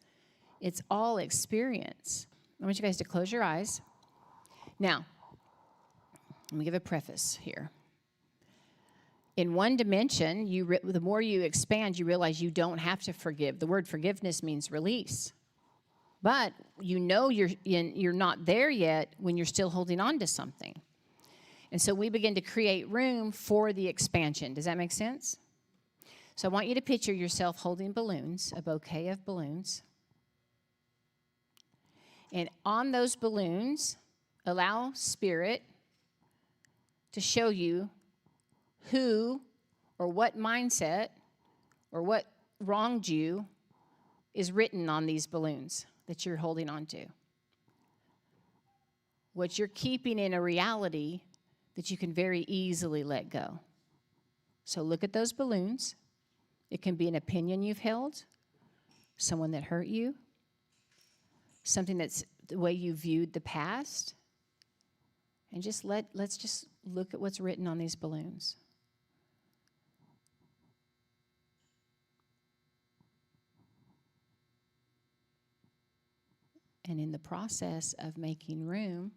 It's all experience. I want you guys to close your eyes. Now, let me give a preface here. In one dimension, the more you expand, you realize you don't have to forgive. The word forgiveness means release. But you know you're not there yet when you're still holding on to something. And so we begin to create room for the expansion. Does that make sense? So I want you to picture yourself holding balloons, a bouquet of balloons. And on those balloons, allow Spirit to show you who or what mindset or what wronged you is written on these balloons that you're holding on to. What you're keeping in a reality that you can very easily let go. So look at those balloons. It can be an opinion you've held, someone that hurt you, something that's the way you viewed the past. And let's just look at what's written on these balloons. And in the process of making room,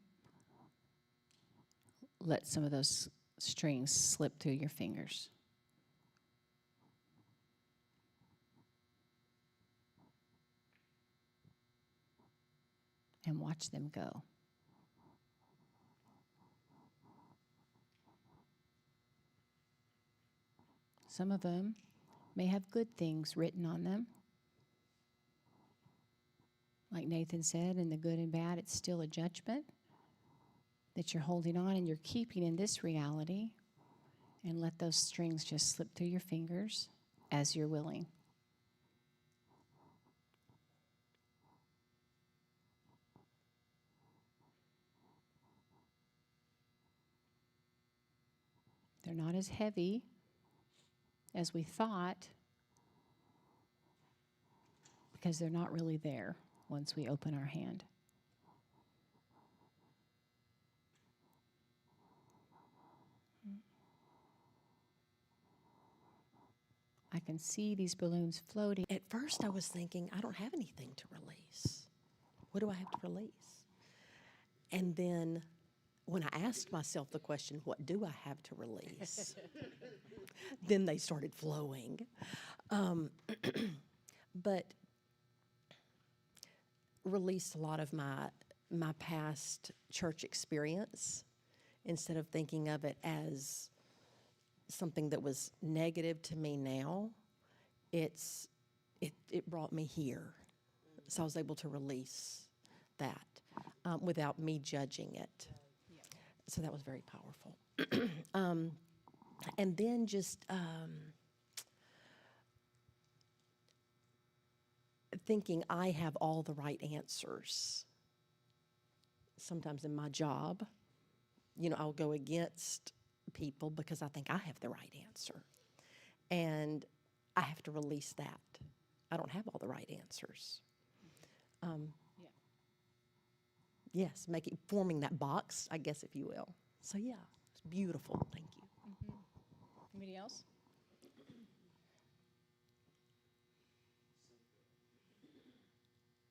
let some of those strings slip through your fingers. And watch them go. Some of them may have good things written on them. Like Nathan said, in the good and bad, it's still a judgment that you're holding on and you're keeping in this reality. And let those strings just slip through your fingers as you're willing. They're not as heavy as we thought because they're not really there once we open our hand. I can see these balloons floating. At first I was thinking, I don't have anything to release. What do I have to release? And then when I asked myself the question, what do I have to release? Then they started flowing. But released a lot of my past church experience instead of thinking of it as something that was negative to me now. It brought me here. So I was able to release that without me judging it. So that was very powerful. And then just thinking I have all the right answers. Sometimes in my job, I'll go against people because I think I have the right answer. And I have to release that. I don't have all the right answers. Yes, forming that box, I guess, if you will. So yeah, it's beautiful. Thank you. Mm-hmm. Anybody else?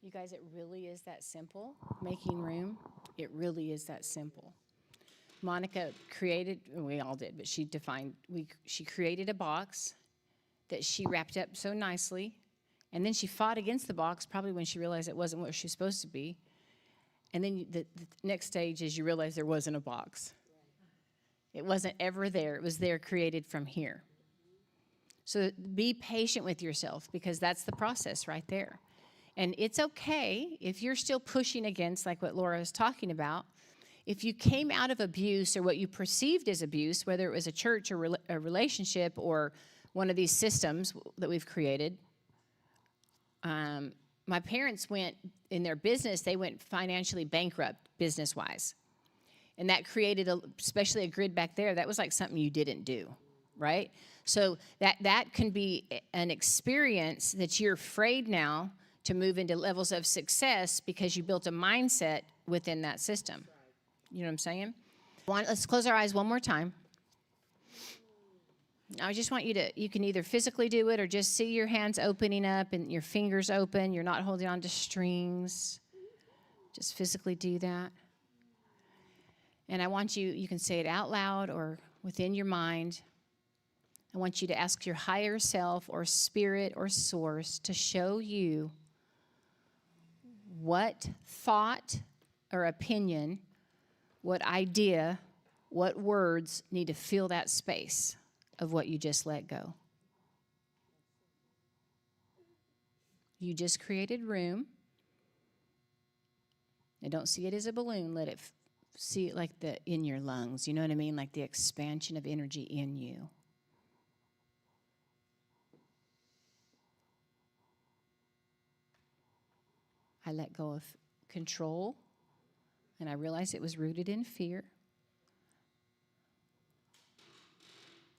You guys, it really is that simple. Making room, it really is that simple. Monica created, we all did, but she created a box that she wrapped up so nicely, and then she fought against the box, probably when she realized it wasn't what she was supposed to be. And then the next stage is you realize there wasn't a box. It wasn't ever there. It was there, created from here. So be patient with yourself, because that's the process right there. And it's okay if you're still pushing against, like what Laura was talking about. If you came out of abuse or what you perceived as abuse, whether it was a church or a relationship or one of these systems that we've created, my parents went, in their business, they went financially bankrupt business-wise. And that created, especially a grid back there, that was like something you didn't do, right? So that can be an experience that you're afraid now to move into levels of success because you built a mindset within that system. You know what I'm saying? Let's close our eyes one more time. I just want you can either physically do it or just see your hands opening up and your fingers open. You're not holding on to strings. Just physically do that. And I want you can say it out loud or within your mind. I want you to ask your higher self or spirit or source to show you what thought or opinion, what idea, what words need to fill that space of what you just let go. You just created room. And don't see it as a balloon. Let it see it like in your lungs. You know what I mean? Like the expansion of energy in you. I let go of control, and I realized it was rooted in fear.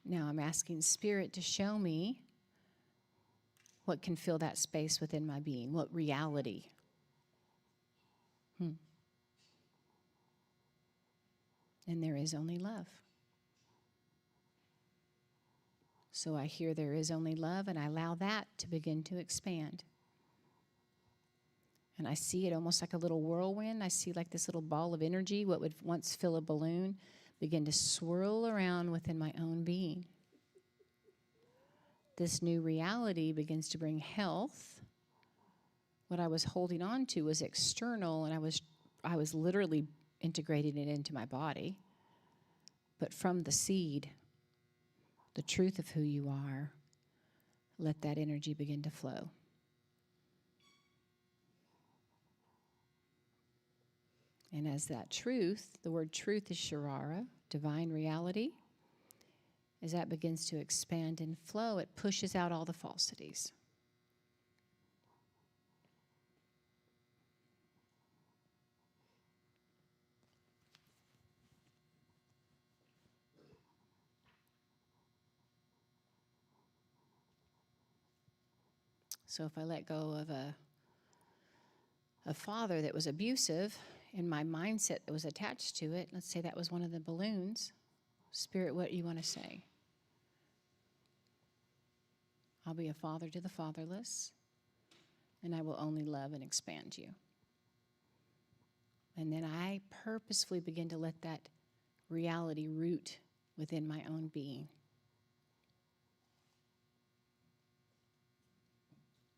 Now I'm asking Spirit to show me what can fill that space within my being, what reality. And there is only love. So I hear there is only love, and I allow that to begin to expand. And I see it almost like a little whirlwind. I see like this little ball of energy, what would once fill a balloon, begin to swirl around within my own being. This new reality begins to bring health. What I was holding on to was external, and I was literally integrating it into my body. But from the seed, the truth of who you are, let that energy begin to flow. And as that truth, the word truth is Sharara, divine reality. As that begins to expand and flow, it pushes out all the falsities. So if I let go of a father that was abusive, and my mindset that was attached to it, let's say that was one of the balloons. Spirit, what do you want to say? I'll be a father to the fatherless, and I will only love and expand you. And then I purposefully begin to let that reality root within my own being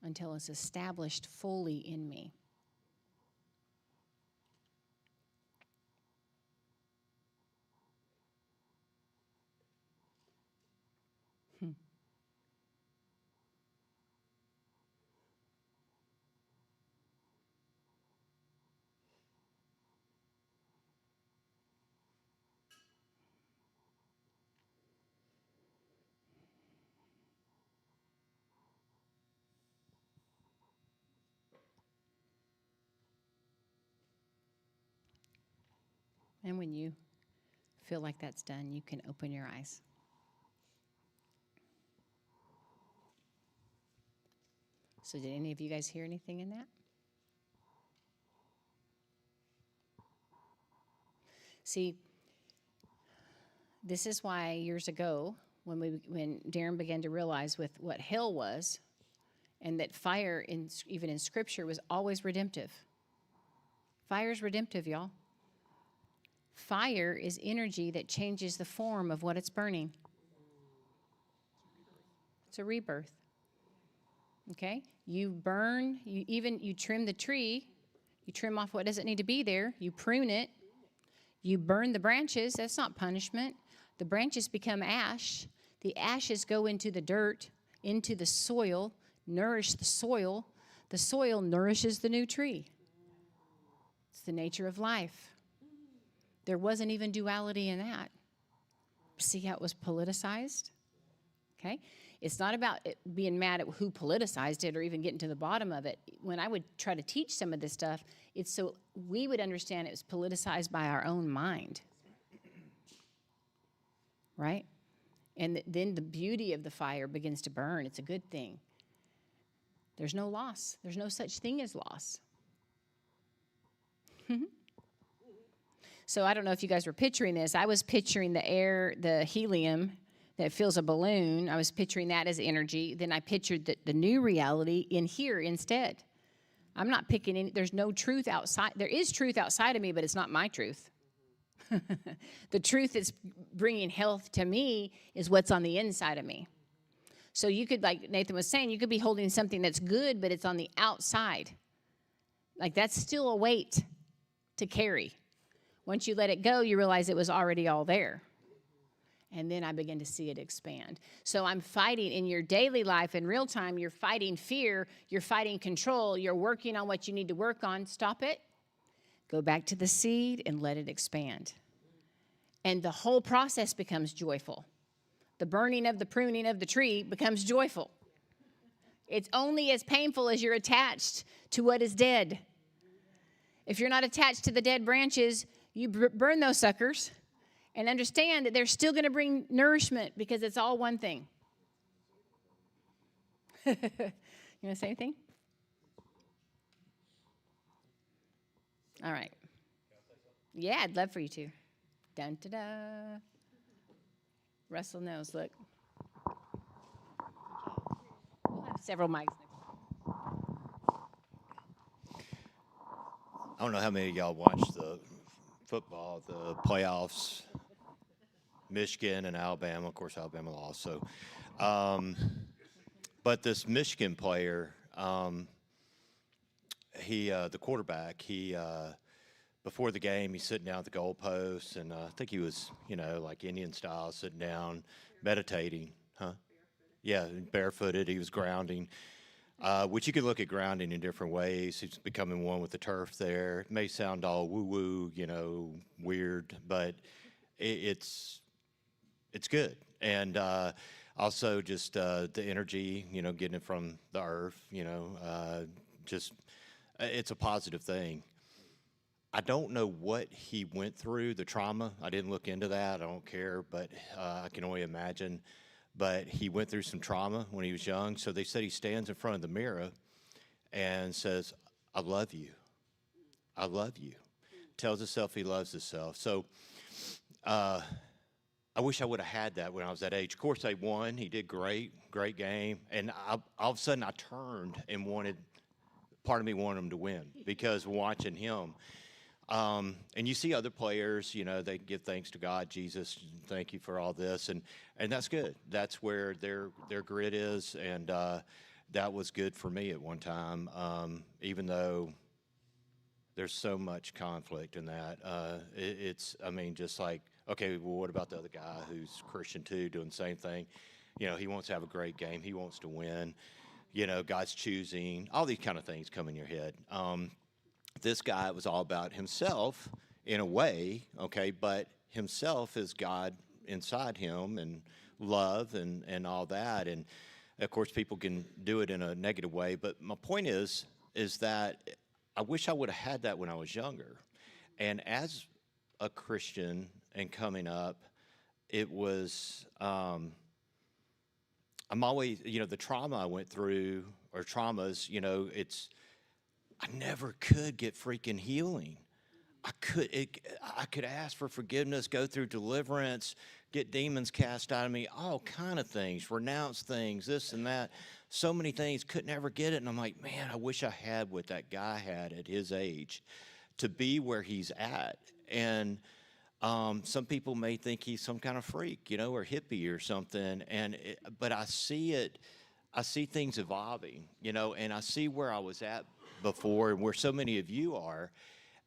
until it's established fully in me. And when you feel like that's done, you can open your eyes. So did any of you guys hear anything in that? See, this is why years ago, when Darren began to realize with what hell was, and that fire, even in Scripture, was always redemptive. Fire's redemptive, y'all. Fire is energy that changes the form of what it's burning. It's a rebirth. Okay? You burn, you trim the tree, You trim off what doesn't need to be there. You prune it. You burn the branches. That's not punishment. The branches become ash. The ashes go into the dirt, into the soil, nourish the soil. The soil nourishes the new tree. It's the nature of life. There wasn't even duality in that. See how it was politicized? Okay? It's not about it being mad at who politicized it or even getting to the bottom of it. When I would try to teach some of this stuff, it's so we would understand it was politicized by our own mind. Right? And then the beauty of the fire begins to burn. It's a good thing. There's no loss. There's no such thing as loss. So I don't know if you guys were picturing this. I was picturing the air, the helium that fills a balloon. I was picturing that as energy. Then I pictured the new reality in here instead. I'm not picking any, there's no truth outside. There is truth outside of me, but it's not my truth. The truth that's bringing health to me is what's on the inside of me. So you could, like Nathan was saying, you could be holding something that's good, but it's on the outside. Like that's still a weight to carry. Once you let it go, you realize it was already all there. And then I begin to see it expand. So I'm fighting in your daily life in real time. You're fighting fear. You're fighting control. You're working on what you need to work on. Stop it. Go back to the seed and let it expand. And the whole process becomes joyful. The burning of the pruning of the tree becomes joyful. It's only as painful as you're attached to what is dead. If you're not attached to the dead branches, you burn those suckers and understand that they're still going to bring nourishment because it's all one thing. You want to say anything? All right. Yeah, I'd love for you to. Dun, da, da. Russell knows, look. We'll have several mics. I don't know how many of y'all watched the football, the playoffs, Michigan and Alabama. Of course, Alabama lost. So, but this Michigan player, the quarterback, before the game, he's sitting down at the goalpost, and I think he was, like Indian style, sitting down, meditating, huh? Yeah, barefooted. He was grounding. Which you could look at grounding in different ways. He's becoming one with the turf there. It may sound all woo-woo, weird, but it's good. And also just the energy, getting it from the earth, it's a positive thing. I don't know what he went through, the trauma. I didn't look into that. I don't care, but I can only imagine. But he went through some trauma when he was young. So they said he stands in front of the mirror and says, I love you. I love you. Tells himself he loves himself. So I wish I would have had that when I was that age. Of course, they won. He did great game. And all of a sudden I turned and part of me wanted him to win because watching him. And you see other players, they give thanks to God, Jesus, thank you for all this, and that's good. That's where their grit is, and that was good for me at one time, even though there's so much conflict in that. Just like, okay, well, what about the other guy who's Christian too, doing the same thing? He wants to have a great game. He wants to win. God's choosing. All these kind of things come in your head. This guy was all about himself in a way, okay, but himself is God inside him and love and all that. And, of course, people can do it in a negative way. But my point is that I wish I would have had that when I was younger. And as a Christian and coming up, it was I'm always, the trauma I went through or traumas, I never could get freaking healing. I could ask for forgiveness, go through deliverance, get demons cast out of me, all kind of things, renounce things, this and that. So many things, could never get it. And I'm like, man, I wish I had what that guy had at his age to be where he's at. And some people may think he's some kind of freak, or hippie or something. But I see it. I see things evolving, and I see where I was at before, and where so many of you are,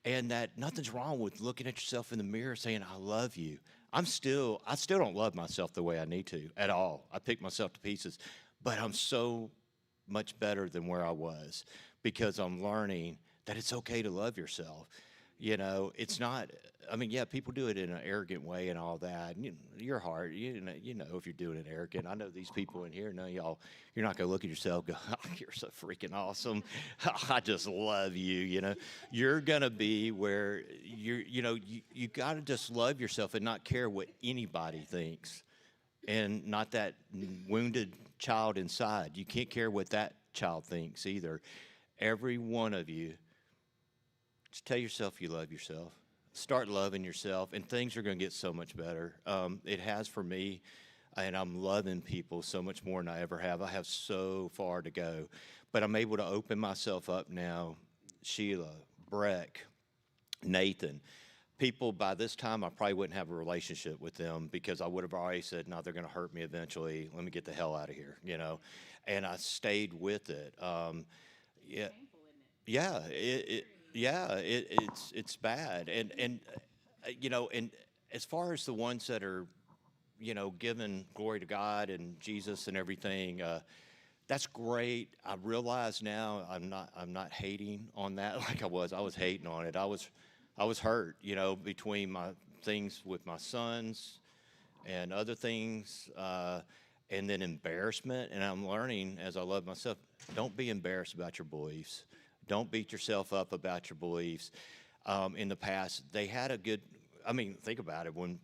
and that nothing's wrong with looking at yourself in the mirror saying, I love you. I still don't love myself the way I need to at all. I pick myself to pieces, but I'm so much better than where I was because I'm learning that it's okay to love yourself. You know, it's not, I mean, yeah, people do it in an arrogant way and all that. And your heart, you know, if you're doing it arrogant. I know these people in here, you're not going to look at yourself and go, oh, you're so freaking awesome. I just love you, you know. You're going to be where you got to just love yourself and not care what anybody thinks. And not that wounded child inside. You can't care what that child thinks either. Every one of you, just tell yourself you love yourself. Start loving yourself, and things are going to get so much better. It has for me, and I'm loving people so much more than I ever have. I have so far to go, but I'm able to open myself up now. Sheila, Breck, Nathan, people by this time I probably wouldn't have a relationship with them because I would have already said, no, they're going to hurt me eventually. Let me get the hell out of here, you know. And I stayed with it. Yeah, yeah, it's bad, and you know, and as far as the ones that are, you know, giving glory to God and Jesus and everything, that's great. I realize now I'm not hating on that like I was. I was hating on it. I was hurt, you know, between my things with my sons and other things, and then embarrassment. And I'm learning as I love myself, don't be embarrassed about your beliefs. Don't beat yourself up about your beliefs. In the past, they had a good, I mean, think about it. When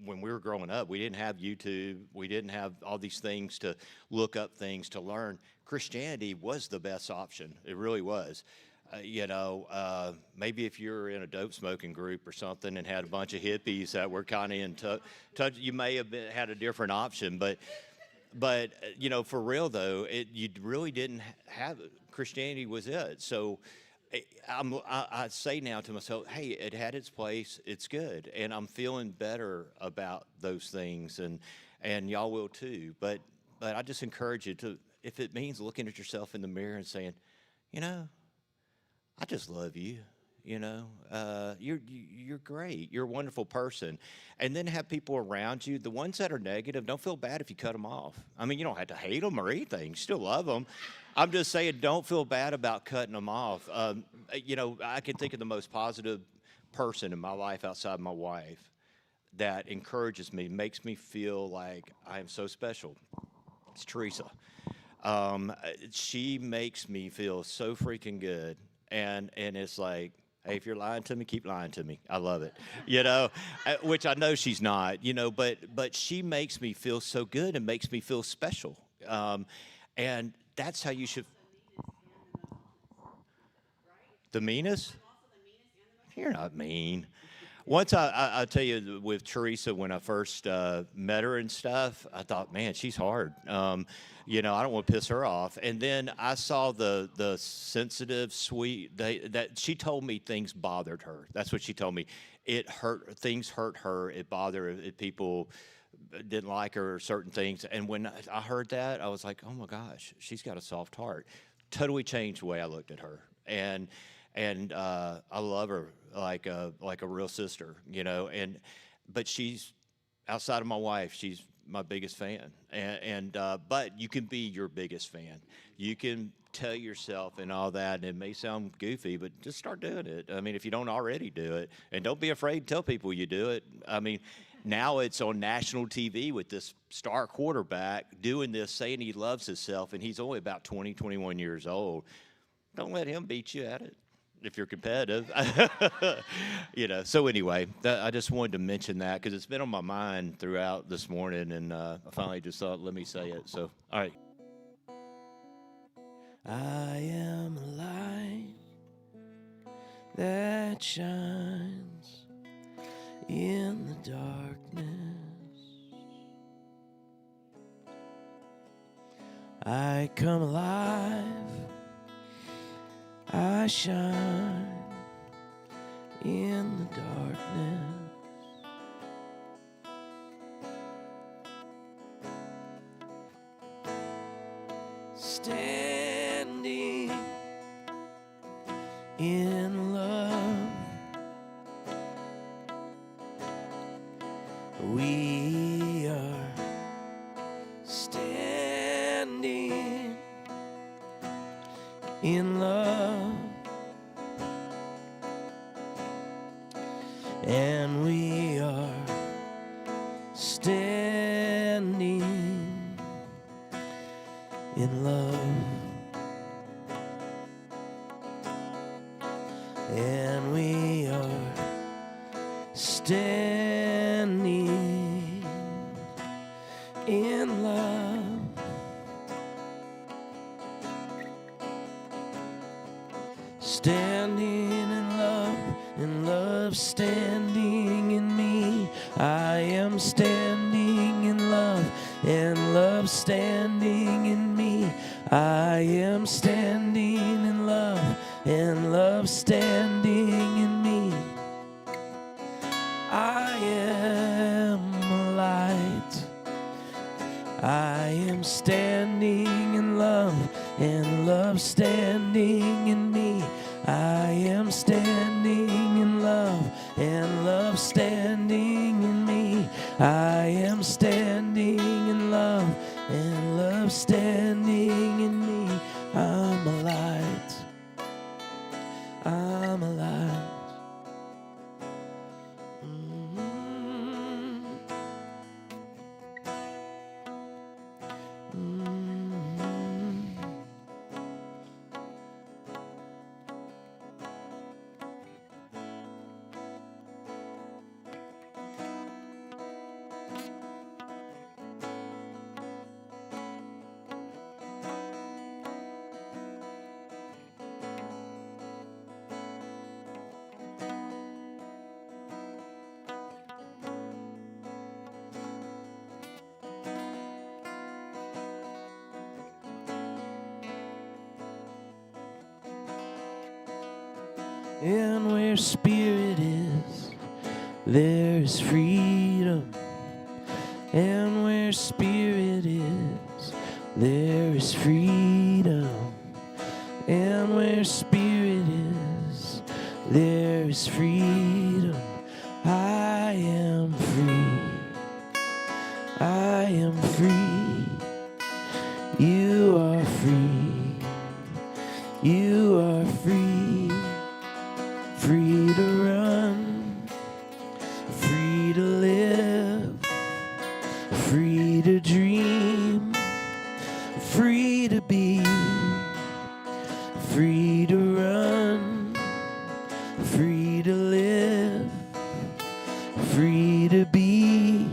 we were growing up, we didn't have YouTube. We didn't have all these things to look up things to learn. Christianity was the best option. It really was. You know, maybe if you're in a dope smoking group or something and had a bunch of hippies that were kind of in touch, you may have had a different option. But you know, for real though, you really didn't have Christianity was it. So I say now to myself, hey, it had its place. It's good, and I'm feeling better about those things, and y'all will too. But I just encourage you to, if it means looking at yourself in the mirror and saying, you know, I just love you. You know, you're great. You're a wonderful person. And then have people around you, the ones that are negative, don't feel bad if you cut them off. I mean, you don't have to hate them or anything. You still love them. I'm just saying, don't feel bad about cutting them off. You know, I can think of the most positive person in my life outside my wife that encourages me, makes me feel like I am so special. It's Teresa. She makes me feel so freaking good. And it's like, hey, if you're lying to me, keep lying to me. I love it, you know, which I know she's not, you know, but she makes me feel so good and makes me feel special. And that's how you should. The meanest? You're not mean. Once I tell you, with Teresa, when I first met her and stuff, I thought, man, she's hard. You know, I don't want to piss her off. And then I saw the sensitive, sweet, that she told me things bothered her. That's what she told me. It hurt, things hurt her. It bothered her. People didn't like her or certain things. And when I heard that, I was like, oh my gosh, she's got a soft heart. Totally changed the way I looked at her. And I love her like a real sister, you know. But she's outside of my wife. She's my biggest fan, but you can be your biggest fan. You can tell yourself and all that, and it may sound goofy, but just start doing it. I mean, if you don't already do it, and don't be afraid to tell people you do it. I mean, now it's on national TV with this star quarterback doing this, saying he loves himself, and he's only about 20, 21 years old. Don't let him beat you at it if you're competitive. You know, so anyway, I just wanted to mention that because it's been on my mind throughout this morning, and I finally just thought, let me say it. So, all right. I am a light that shines in the darkness. I come alive. I shine in the darkness. Standing in love. And we are standing in love. And we are standing in love. Standing in love, standing in me. I am standing in love, and love standing in me. I am standing in love, and love standing in me. I am a light. I am standing in love, and love standing in me. I am standing in love, and love standing in me. I am standing in love, and love standing in me. I'm a light. I'm a light. And where spirit is, there's freedom. And where spirit is, there is freedom. And where spirit is, there is freedom. I am free. I am free. You are free. You are free. Free to run, free to live, free to dream, free to be, free to run, free to live, free to be,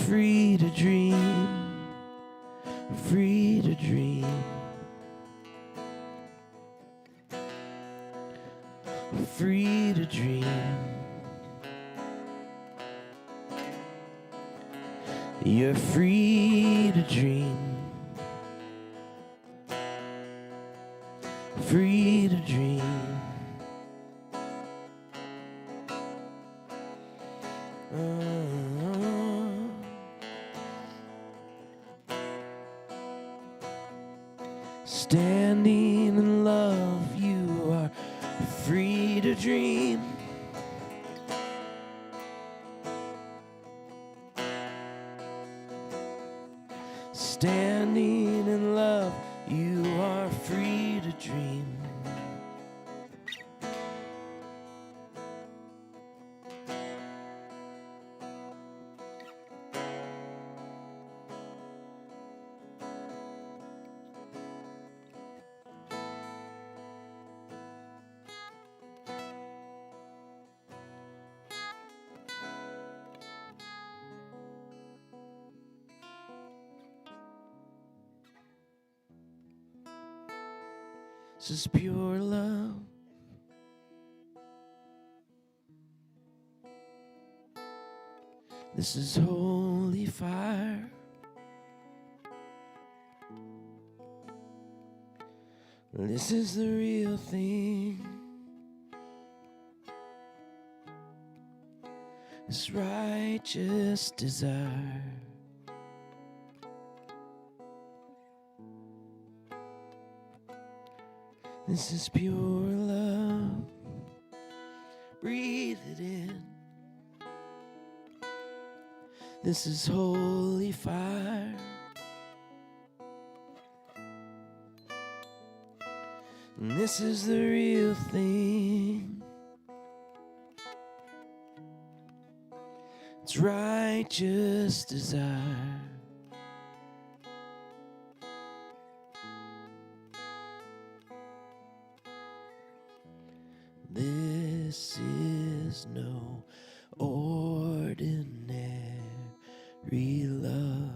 free to dream, free to dream. Free to dream. You're free to dream. Free to dream. Standing in love, you are free to dream. Standing in love, you are free to dream. This is pure love. This is holy fire. This is the real thing. This righteous desire. This is pure love. Breathe it in. This is holy fire. And this is the real thing. It's righteous desire. This is no ordinary love.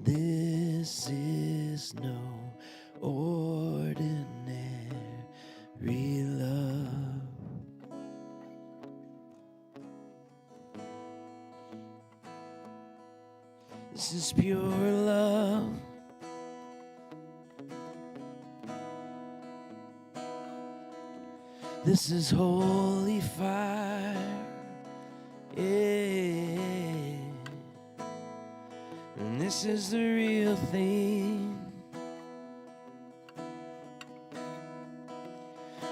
This is no ordinary love. This is pure love. This is holy fire. Yeah. And this is the real thing.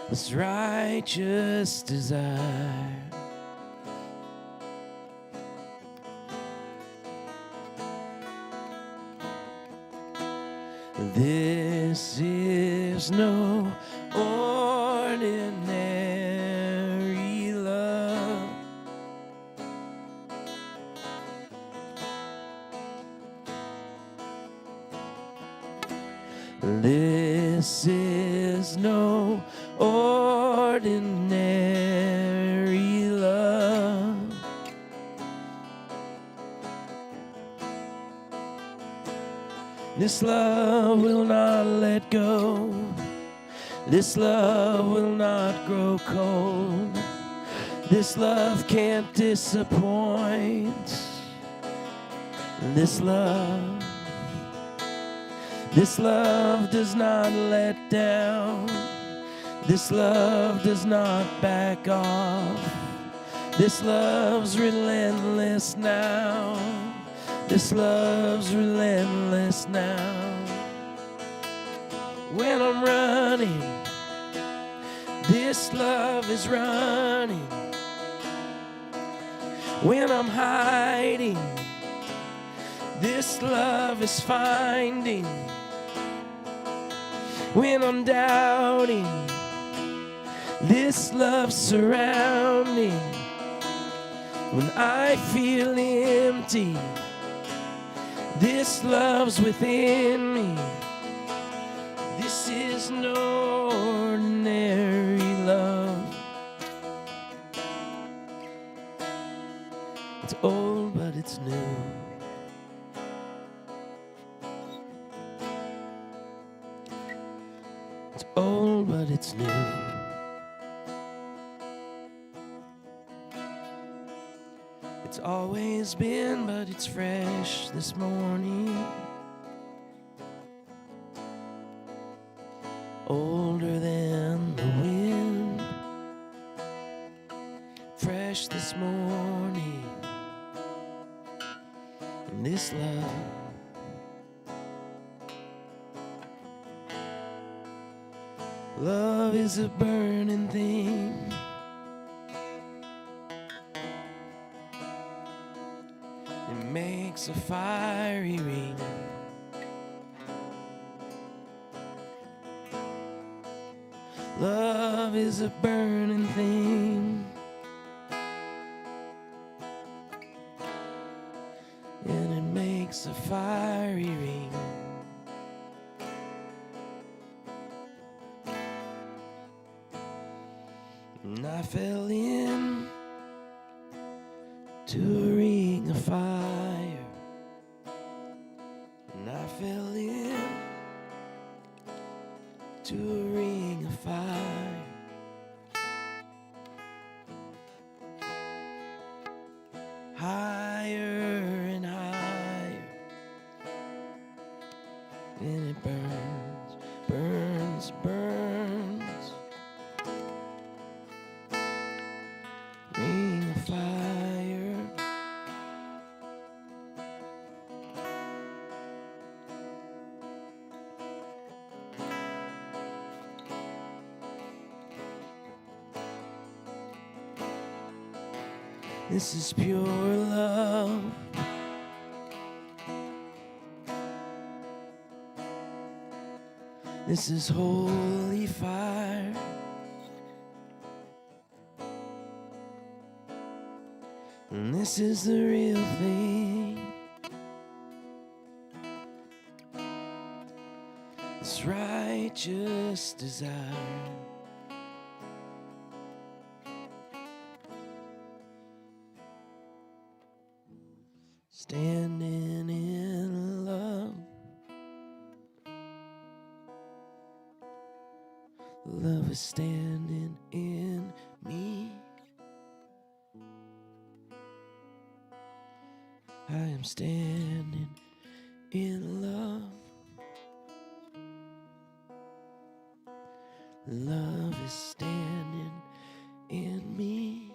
This righteous desire. This is no ordinary love. This is no ordinary love. This love will not let go. This love will not grow cold. This love can't disappoint. This love does not let down. This love does not back off. This love's relentless now. This love's relentless now. When I'm running, this love is running. When I'm hiding, this love is finding. When I'm doubting, this love's surrounding. When I feel empty, this love's within me. This is no ordinary love. It's old, but it's new. It's old, but it's new. It's always been, but it's fresh this morning. Older than the wind, fresh this morning. And this love is a burning thing. It makes a fiery ring. Love is a burning thing. And it makes a fiery ring. And I fell in to a ring of fire. And I fell in to a ring of fire. Higher and higher. And it burns, burns, burns. Ring of fire. This is pure love. This is holy fire. And this is the real thing. This righteous desire. Standing in love. Love is standing in me. I am standing in love. Love is standing in me.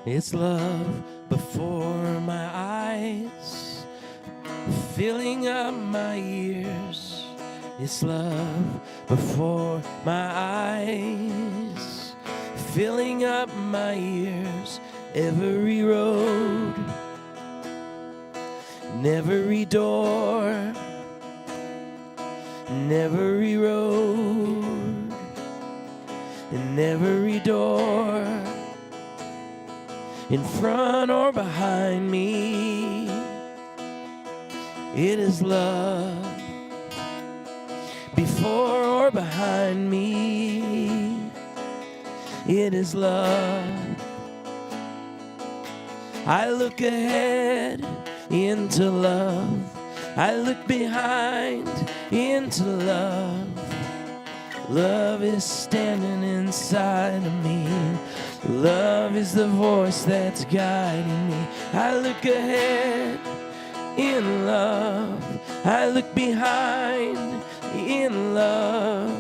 It's love before my eyes, filling up my ears. It's love before my eyes, filling up my ears. Every road, and every door, and every road, and every door, in front or behind me, it is love. Before or behind me, it is love. I look ahead into love. I look behind into love. Love is standing inside of me. Love is the voice that's guiding me. I look ahead in love. I look behind in love.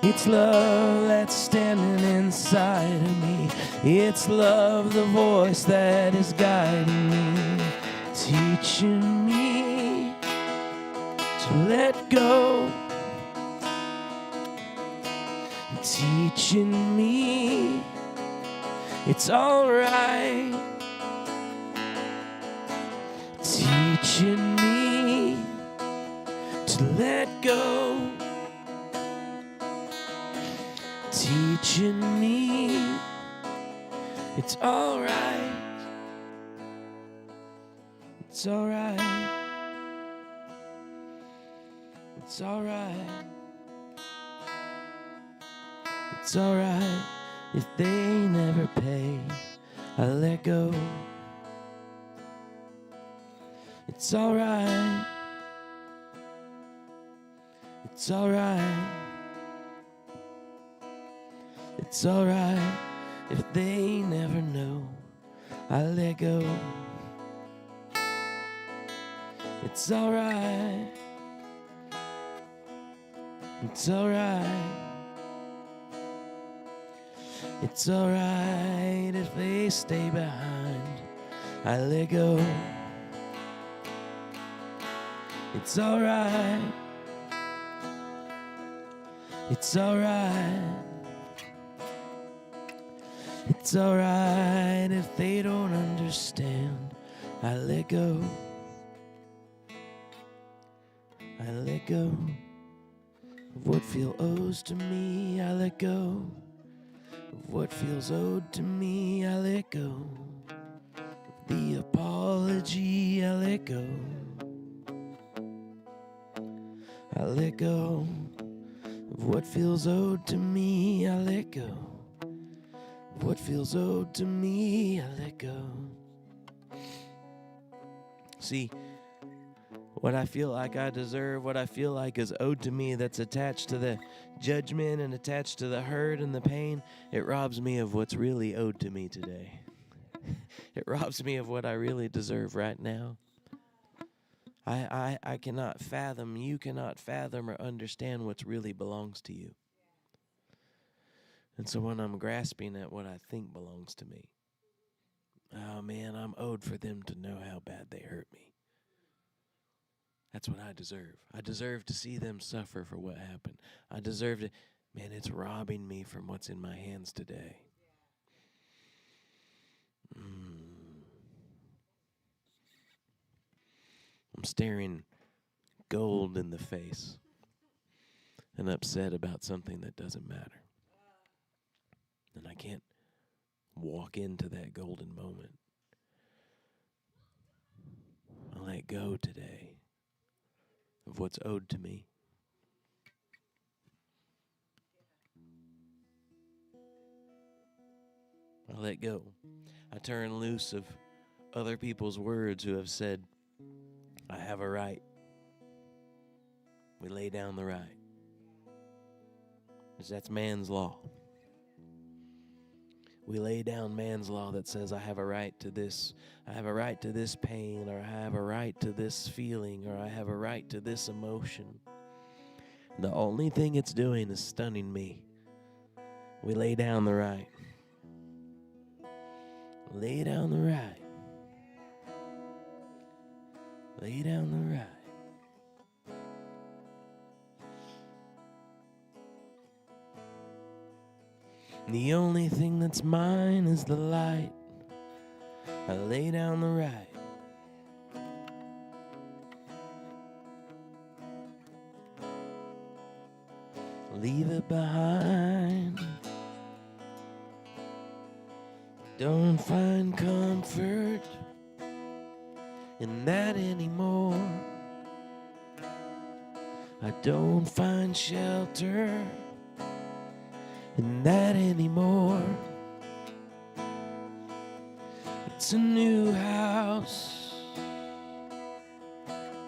It's love that's standing inside of me. It's love, the voice that is guiding me, teaching me to let go, teaching me it's all right, teaching me to let go, teaching me it's all right, it's all right, it's all right, it's all right. If they never pay, I let go. It's all right. It's all right. It's all right. If they never know, I let go. It's all right. It's all right. It's all right if they stay behind, I let go. It's all right. It's all right. It's all right if they don't understand, I let go. I let go. Of what feels owed to me, I let go. Of what feels owed to me, I let go. Of the apology, I let go. I let go. Of what feels owed to me, I let go. Of what feels owed to me, I let go. See, what I feel like I deserve, what I feel like is owed to me, that's attached to the judgment and attached to the hurt and the pain, it robs me of what's really owed to me today. It robs me of what I really deserve right now. I cannot fathom, you cannot fathom or understand what really belongs to you. And so when I'm grasping at what I think belongs to me, oh man, I'm owed for them to know how bad they hurt me. That's what I deserve. I deserve to see them suffer for what happened. I deserve to, man, it's robbing me from what's in my hands today. I'm staring gold in the face and upset about something that doesn't matter. And I can't walk into that golden moment. I let go today of what's owed to me. I let go. I turn loose of other people's words who have said, I have a right. We lay down the right. Because that's man's law. We lay down man's law that says I have a right to this. I have a right to this pain, or I have a right to this feeling, or I have a right to this emotion. The only thing it's doing is stunning me. We lay down the right. Lay down the right. Lay down the right. The only thing that's mine is the light. I lay down the right. Leave it behind. Don't find comfort in that anymore. I don't find shelter in that anymore. It's a new house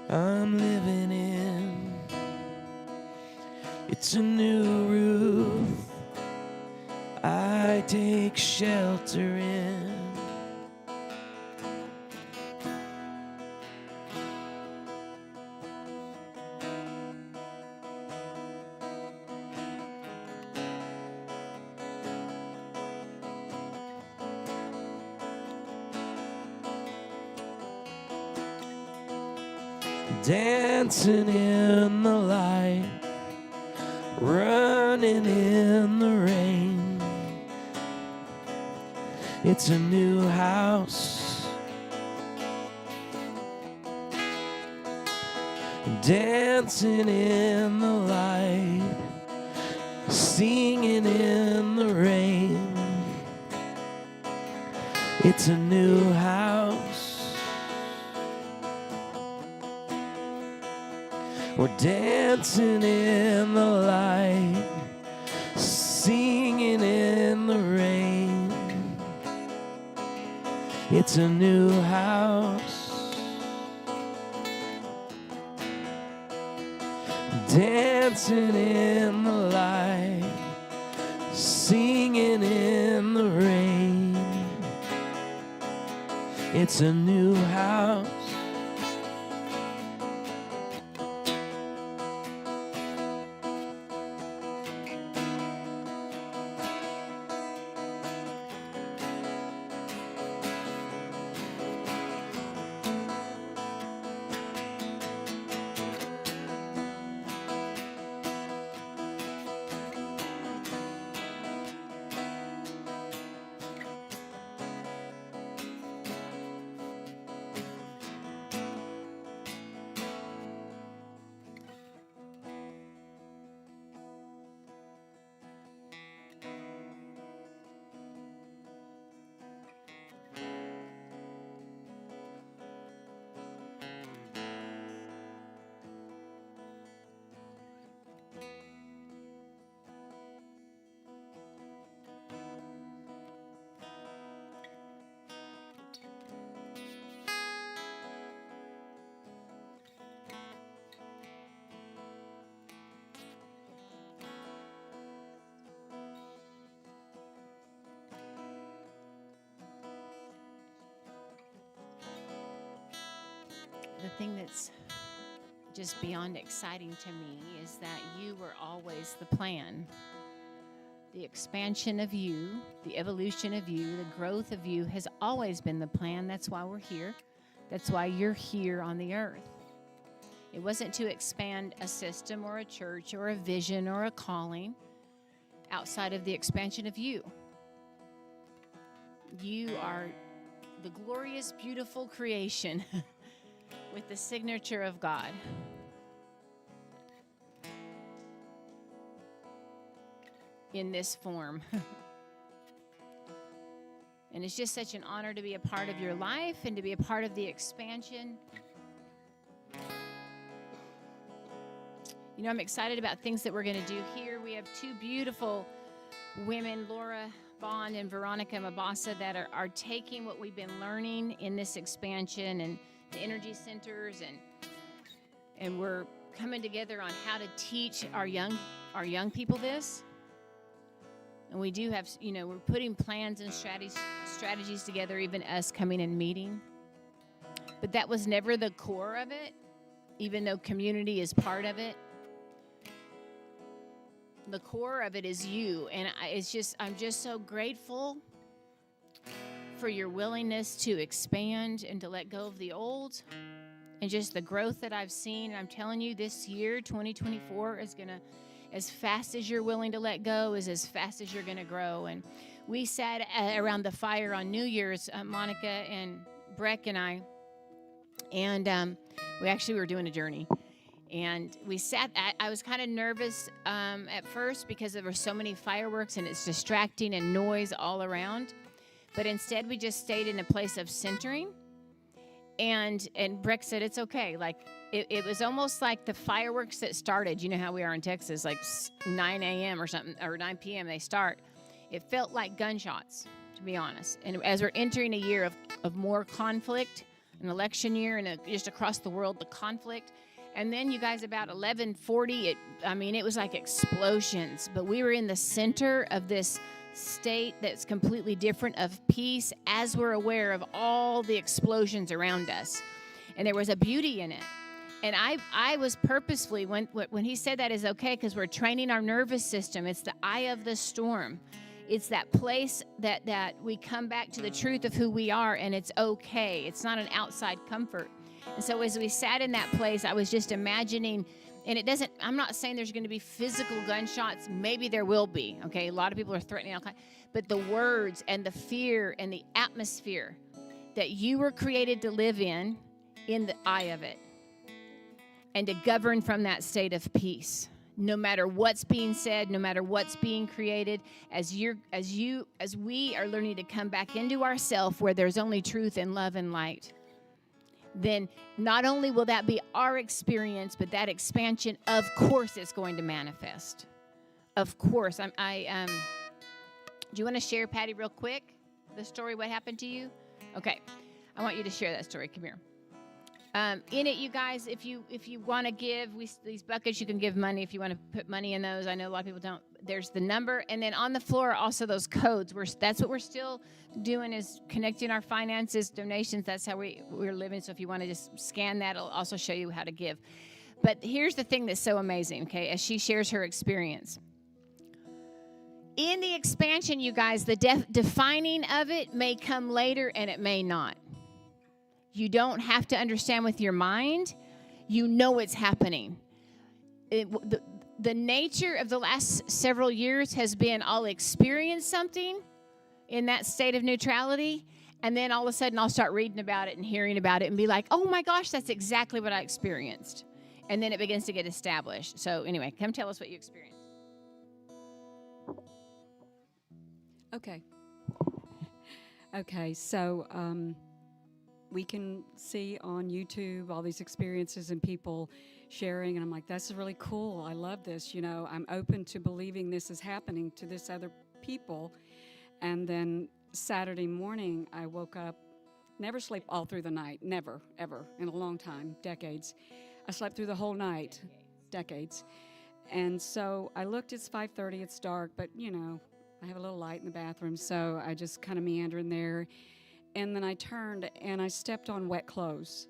I'm living in. It's a new roof I take shelter in. Dancing in the light, running in the rain. It's a new house. Dancing in the light, singing in the rain. It's a new house. We're dancing in the light, singing in the rain. It's a new house. Dancing in the light, singing in the rain. It's a new house. thing that's just beyond exciting to me is that you were always the plan. The expansion of you, the evolution of you, the growth of you has always been the plan. That's why we're here. That's why you're here on the earth. It wasn't to expand a system or a church or a vision or a calling outside of the expansion of you. You are the glorious, beautiful creation with the signature of God. In this form. And it's just such an honor to be a part of your life and to be a part of the expansion. You know, I'm excited about things that we're going to do here. We have two beautiful women, Laura Bond and Veronica Mabasa, that are taking what we've been learning in this expansion and the energy centers, and we're coming together on how to teach our young people this. And we do have, you know, we're putting plans and strategies together, even us coming and meeting. But that was never the core of it, even though community is part of it. The core of it is you. And I'm just so grateful for your willingness to expand and to let go of the old. And just the growth that I've seen. And I'm telling you, this year, 2024, is going to, as fast as you're willing to let go, is as fast as you're going to grow. And we sat around the fire on New Year's, Monica and Breck and I, and we were doing a journey. And we sat, I was kind of nervous at first because there were so many fireworks and it's distracting and noise all around. But instead, we just stayed in a place of centering. And Breck said, it's okay. Like, it was almost like the fireworks that started. You know how we are in Texas, like 9 a.m. or something, or 9 p.m. they start. It felt like gunshots, to be honest. And as we're entering a year of more conflict, an election year, and just across the world, the conflict. And then you guys, about 11:40, it was like explosions. But we were in the center of this state that's completely different, of peace, as we're aware of all the explosions around us. And there was a beauty in it. And I was purposefully, when he said that is okay, because we're training our nervous system. It's the eye of the storm. It's that place that we come back to the truth of who we are, and it's okay. It's not an outside comfort. And so as we sat in that place, I was just imagining, and I'm not saying there's going to be physical gunshots. Maybe there will be, okay? A lot of people are threatening all kinds. But the words and the fear and the atmosphere that you were created to live in the eye of it, and to govern from that state of peace, no matter what's being said, no matter what's being created, as we are learning to come back into ourself where there's only truth and love and light, then not only will that be our experience, but that expansion, of course, is going to manifest. Of course. Do you want to share, Patty, real quick, the story, what happened to you? Okay. I want you to share that story. Come here. In it, you guys, if you want to give, these buckets, you can give money if you want to put money in those. I know a lot of people don't. There's the number, and then on the floor are also those codes. That's what we're still doing, is connecting our finances, donations. That's how we're living. So if you want to just scan that, it'll also show you how to give. But here's the thing that's so amazing, okay, as she shares her experience. In the expansion, you guys, the defining of it may come later and it may not. You don't have to understand with your mind. You know it's happening. The nature of the last several years has been, I'll experience something in that state of neutrality, and then all of a sudden I'll start reading about it and hearing about it and be like, oh my gosh, that's exactly what I experienced. And then it begins to get established. So anyway, come tell us what you experienced. Okay, so we can see on YouTube all these experiences and people sharing, and I'm like, that's really cool. I love this. You know, I'm open to believing this is happening to this other people. And then Saturday morning, I woke up, never sleep all through the night, never, ever, in a long time, decades. I slept through the whole night, decades. And so I looked, it's 5:30, it's dark, but you know, I have a little light in the bathroom, so I just kind of meander in there. And then I turned and I stepped on wet clothes.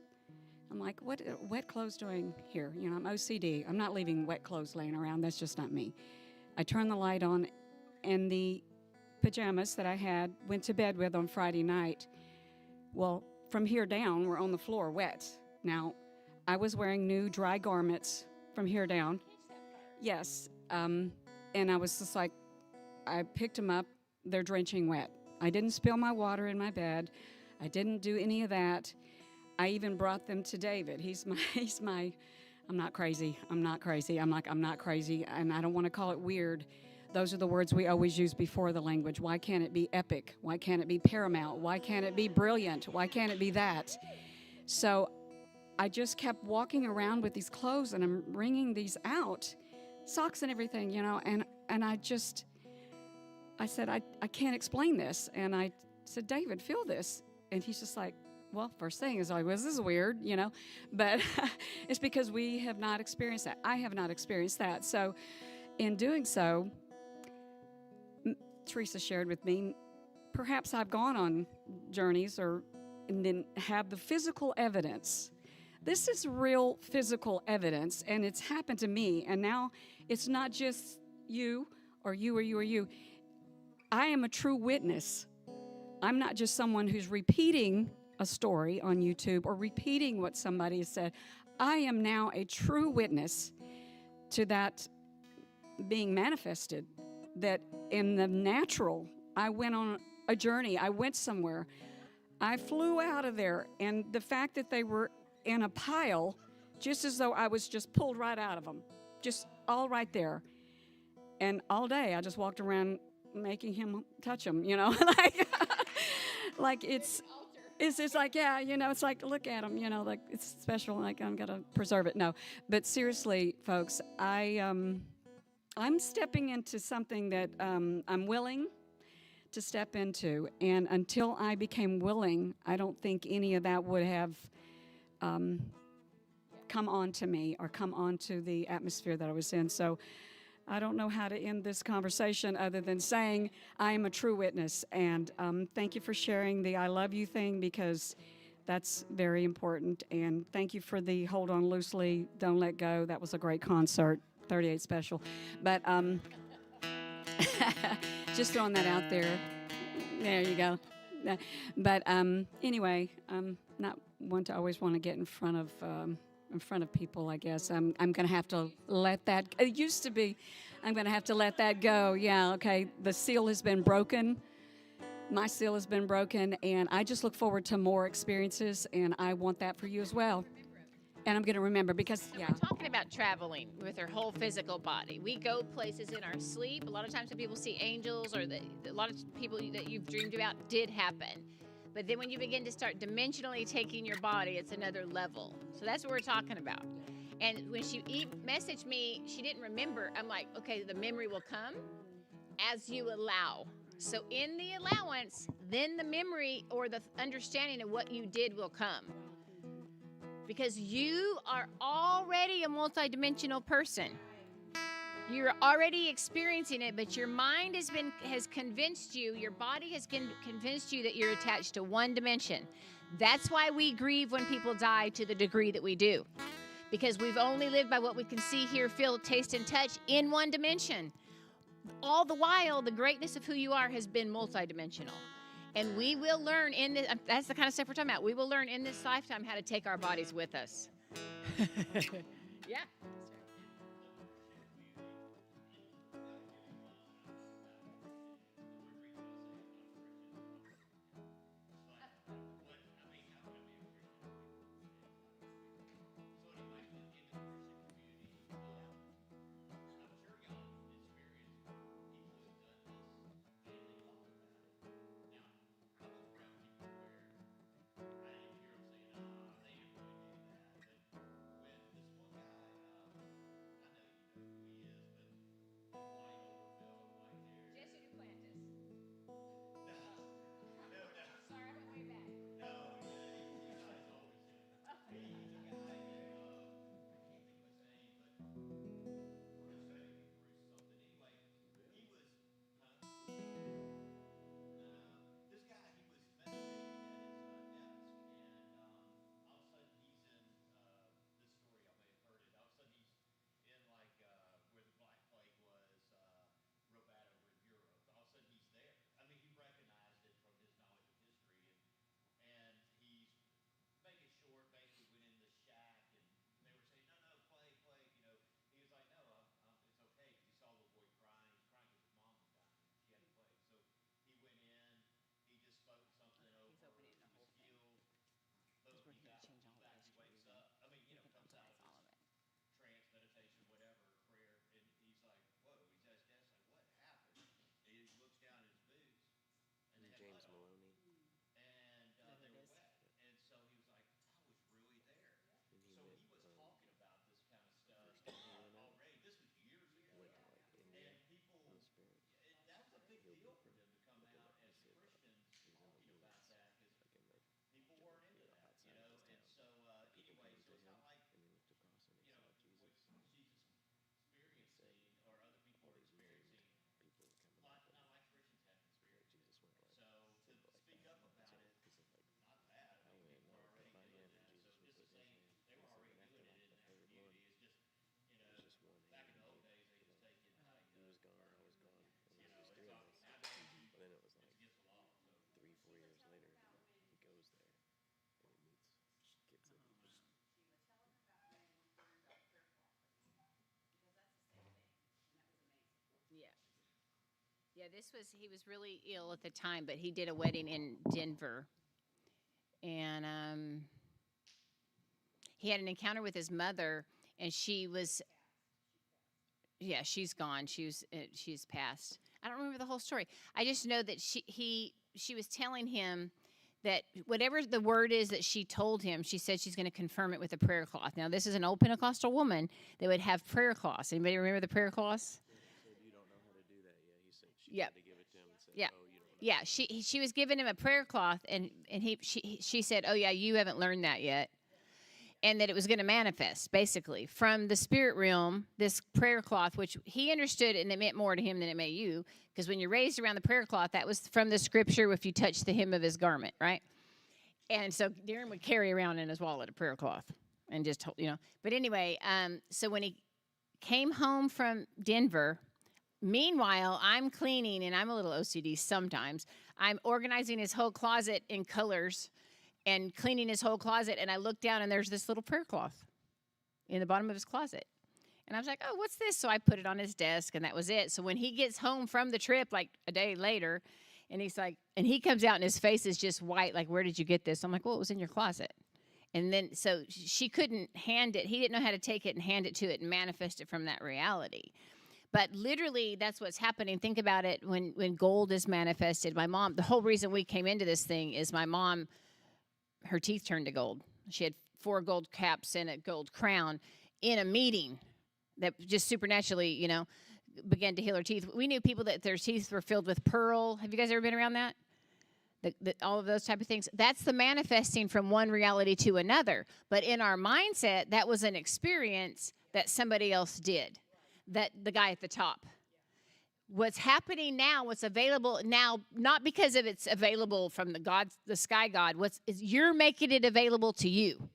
I'm like, what are wet clothes doing here? You know, I'm OCD. I'm not leaving wet clothes laying around. That's just not me. I turned the light on, and the pajamas that I had went to bed with on Friday night. Well, from here down, were on the floor wet. Now, I was wearing new dry garments from here down. Yes. And I was just like, I picked them up. They're drenching wet. I didn't spill my water in my bed. I didn't do any of that. I even brought them to David. He's my, I'm not crazy. I'm not crazy. I'm not crazy. And I don't want to call it weird. Those are the words we always use before the language. Why can't it be epic? Why can't it be paramount? Why can't it be brilliant? Why can't it be that? So I just kept walking around with these clothes, and I'm wringing these out, socks and everything, you know, and I said, I can't explain this. And I said, David, feel this. And he's just like, well, first thing is like, well, this is weird, you know, but it's because we have not experienced that. I have not experienced that. So in doing so, Teresa shared with me, perhaps I've gone on journeys and then have the physical evidence. This is real physical evidence, and it's happened to me. And now it's not just you or you or you or you. I am a true witness. I'm not just someone who's repeating a story on YouTube or repeating what somebody has said. I am now a true witness to that being manifested, that in the natural, I went on a journey. I went somewhere. I flew out of there, and the fact that they were in a pile, just as though I was just pulled right out of them, just all right there. And all day, I just walked around making him touch them, you know, like it's like, yeah, you know, it's like, look at him, you know, like it's special, like I'm gonna preserve it. No, but seriously, folks, I'm stepping into something that I'm willing to step into, and until I became willing, I don't think any of that would have come on to me or come on to the atmosphere that I was in. So I don't know how to end this conversation other than saying I am a true witness. And thank you for sharing the I love you thing, because that's very important. And thank you for the Hold On Loosely, Don't Let Go. That was a great concert, 38 special. But just throwing that out there. There you go. But anyway, not one to always want to get in front of people, I guess. I'm going to have to let that, it used to be, I'm going to have to let that go. Yeah, okay, the seal has been broken. My seal has been broken, and I just look forward to more experiences, and I want that for you as well. And I'm going to remember, because, So yeah. we're talking about traveling with our whole physical body. We go places in our sleep. A lot of times when people see angels, or a lot of people that you've dreamed about did happen. But then when you begin to start dimensionally taking your body, it's another level. So that's what we're talking about. And when she messaged me, she didn't remember. I'm like, okay, the memory will come as you allow. So in the allowance, then the memory or the understanding of what you did will come. Because you are already a multidimensional person. You're already experiencing it, but your mind has convinced you, your body has convinced you that you're attached to one dimension. That's why we grieve when people die to the degree that we do. Because we've only lived by what we can see, hear, feel, taste, and touch in one dimension. All the while, the greatness of who you are has been multidimensional. And we will learn in this, that's the kind of stuff we're talking about. We will learn in this lifetime how to take our bodies with us. Yeah. he was really ill at the time, but he did a wedding in Denver. And he had an encounter with his mother, and she's gone. She's passed. I don't remember the whole story. I just know that she was telling him that whatever the word is that she told him, she said she's going to confirm it with a prayer cloth. Now, this is an old Pentecostal woman that would have prayer cloths. Anybody remember the prayer cloths? You don't know how to do that yet. He said she Yep. had to give it to him and said, Yeah. oh, you don't know. Yeah, she was giving him a prayer cloth, and she said, oh, yeah, you haven't learned that yet. And that it was going to manifest, basically, from the spirit realm, this prayer cloth, which he understood, and it meant more to him than it meant you, because when you're raised around the prayer cloth, that was from the scripture, if you touch the hem of his garment, right? And so Darren would carry around in his wallet a prayer cloth, and just, But anyway, so when he came home from Denver, meanwhile, I'm cleaning, and I'm a little OCD sometimes. I'm organizing his whole closet in colors and cleaning his whole closet, and I look down, and there's this little prayer cloth in the bottom of his closet. And I was like, oh, what's this? So I put it on his desk, and that was it. So when he gets home from the trip, like a day later, and he's like, and he comes out, and his face is just white, like, where did you get this? I'm like, well, it was in your closet. And then, so she couldn't hand it. He didn't know how to take it and hand it to it and manifest it from that reality. But literally, that's what's happening. Think about it when gold is manifested. My mom, the whole reason we came into this thing is my mom, her teeth turned to gold. She had 4 gold caps and a gold crown in a meeting that just supernaturally, began to heal her teeth. We knew people that their teeth were filled with pearl. Have you guys ever been around that? All of those type of things. That's the manifesting from one reality to another. But in our mindset, that was an experience that somebody else did, that the guy at the top. What's happening now, what's available now, not because of it's available from the sky God, you're making it available to you.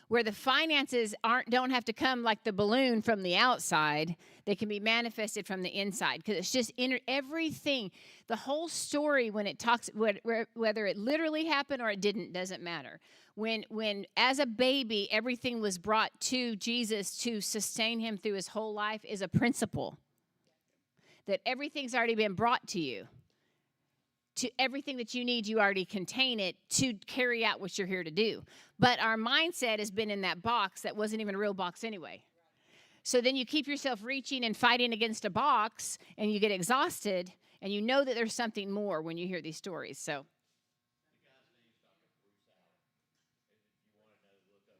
Where the finances don't have to come like the balloon from the outside, they can be manifested from the inside. Because it's just everything, the whole story when it talks, whether it literally happened or it didn't, doesn't matter. When as a baby, everything was brought to Jesus to sustain him through his whole life is a principle. That everything's already been brought to you. To everything that you need, you already contain it to carry out what you're here to do. But our mindset has been in that box that wasn't even a real box anyway. So then you keep yourself reaching and fighting against a box, and you get exhausted, and you know that there's something more when you hear these stories. So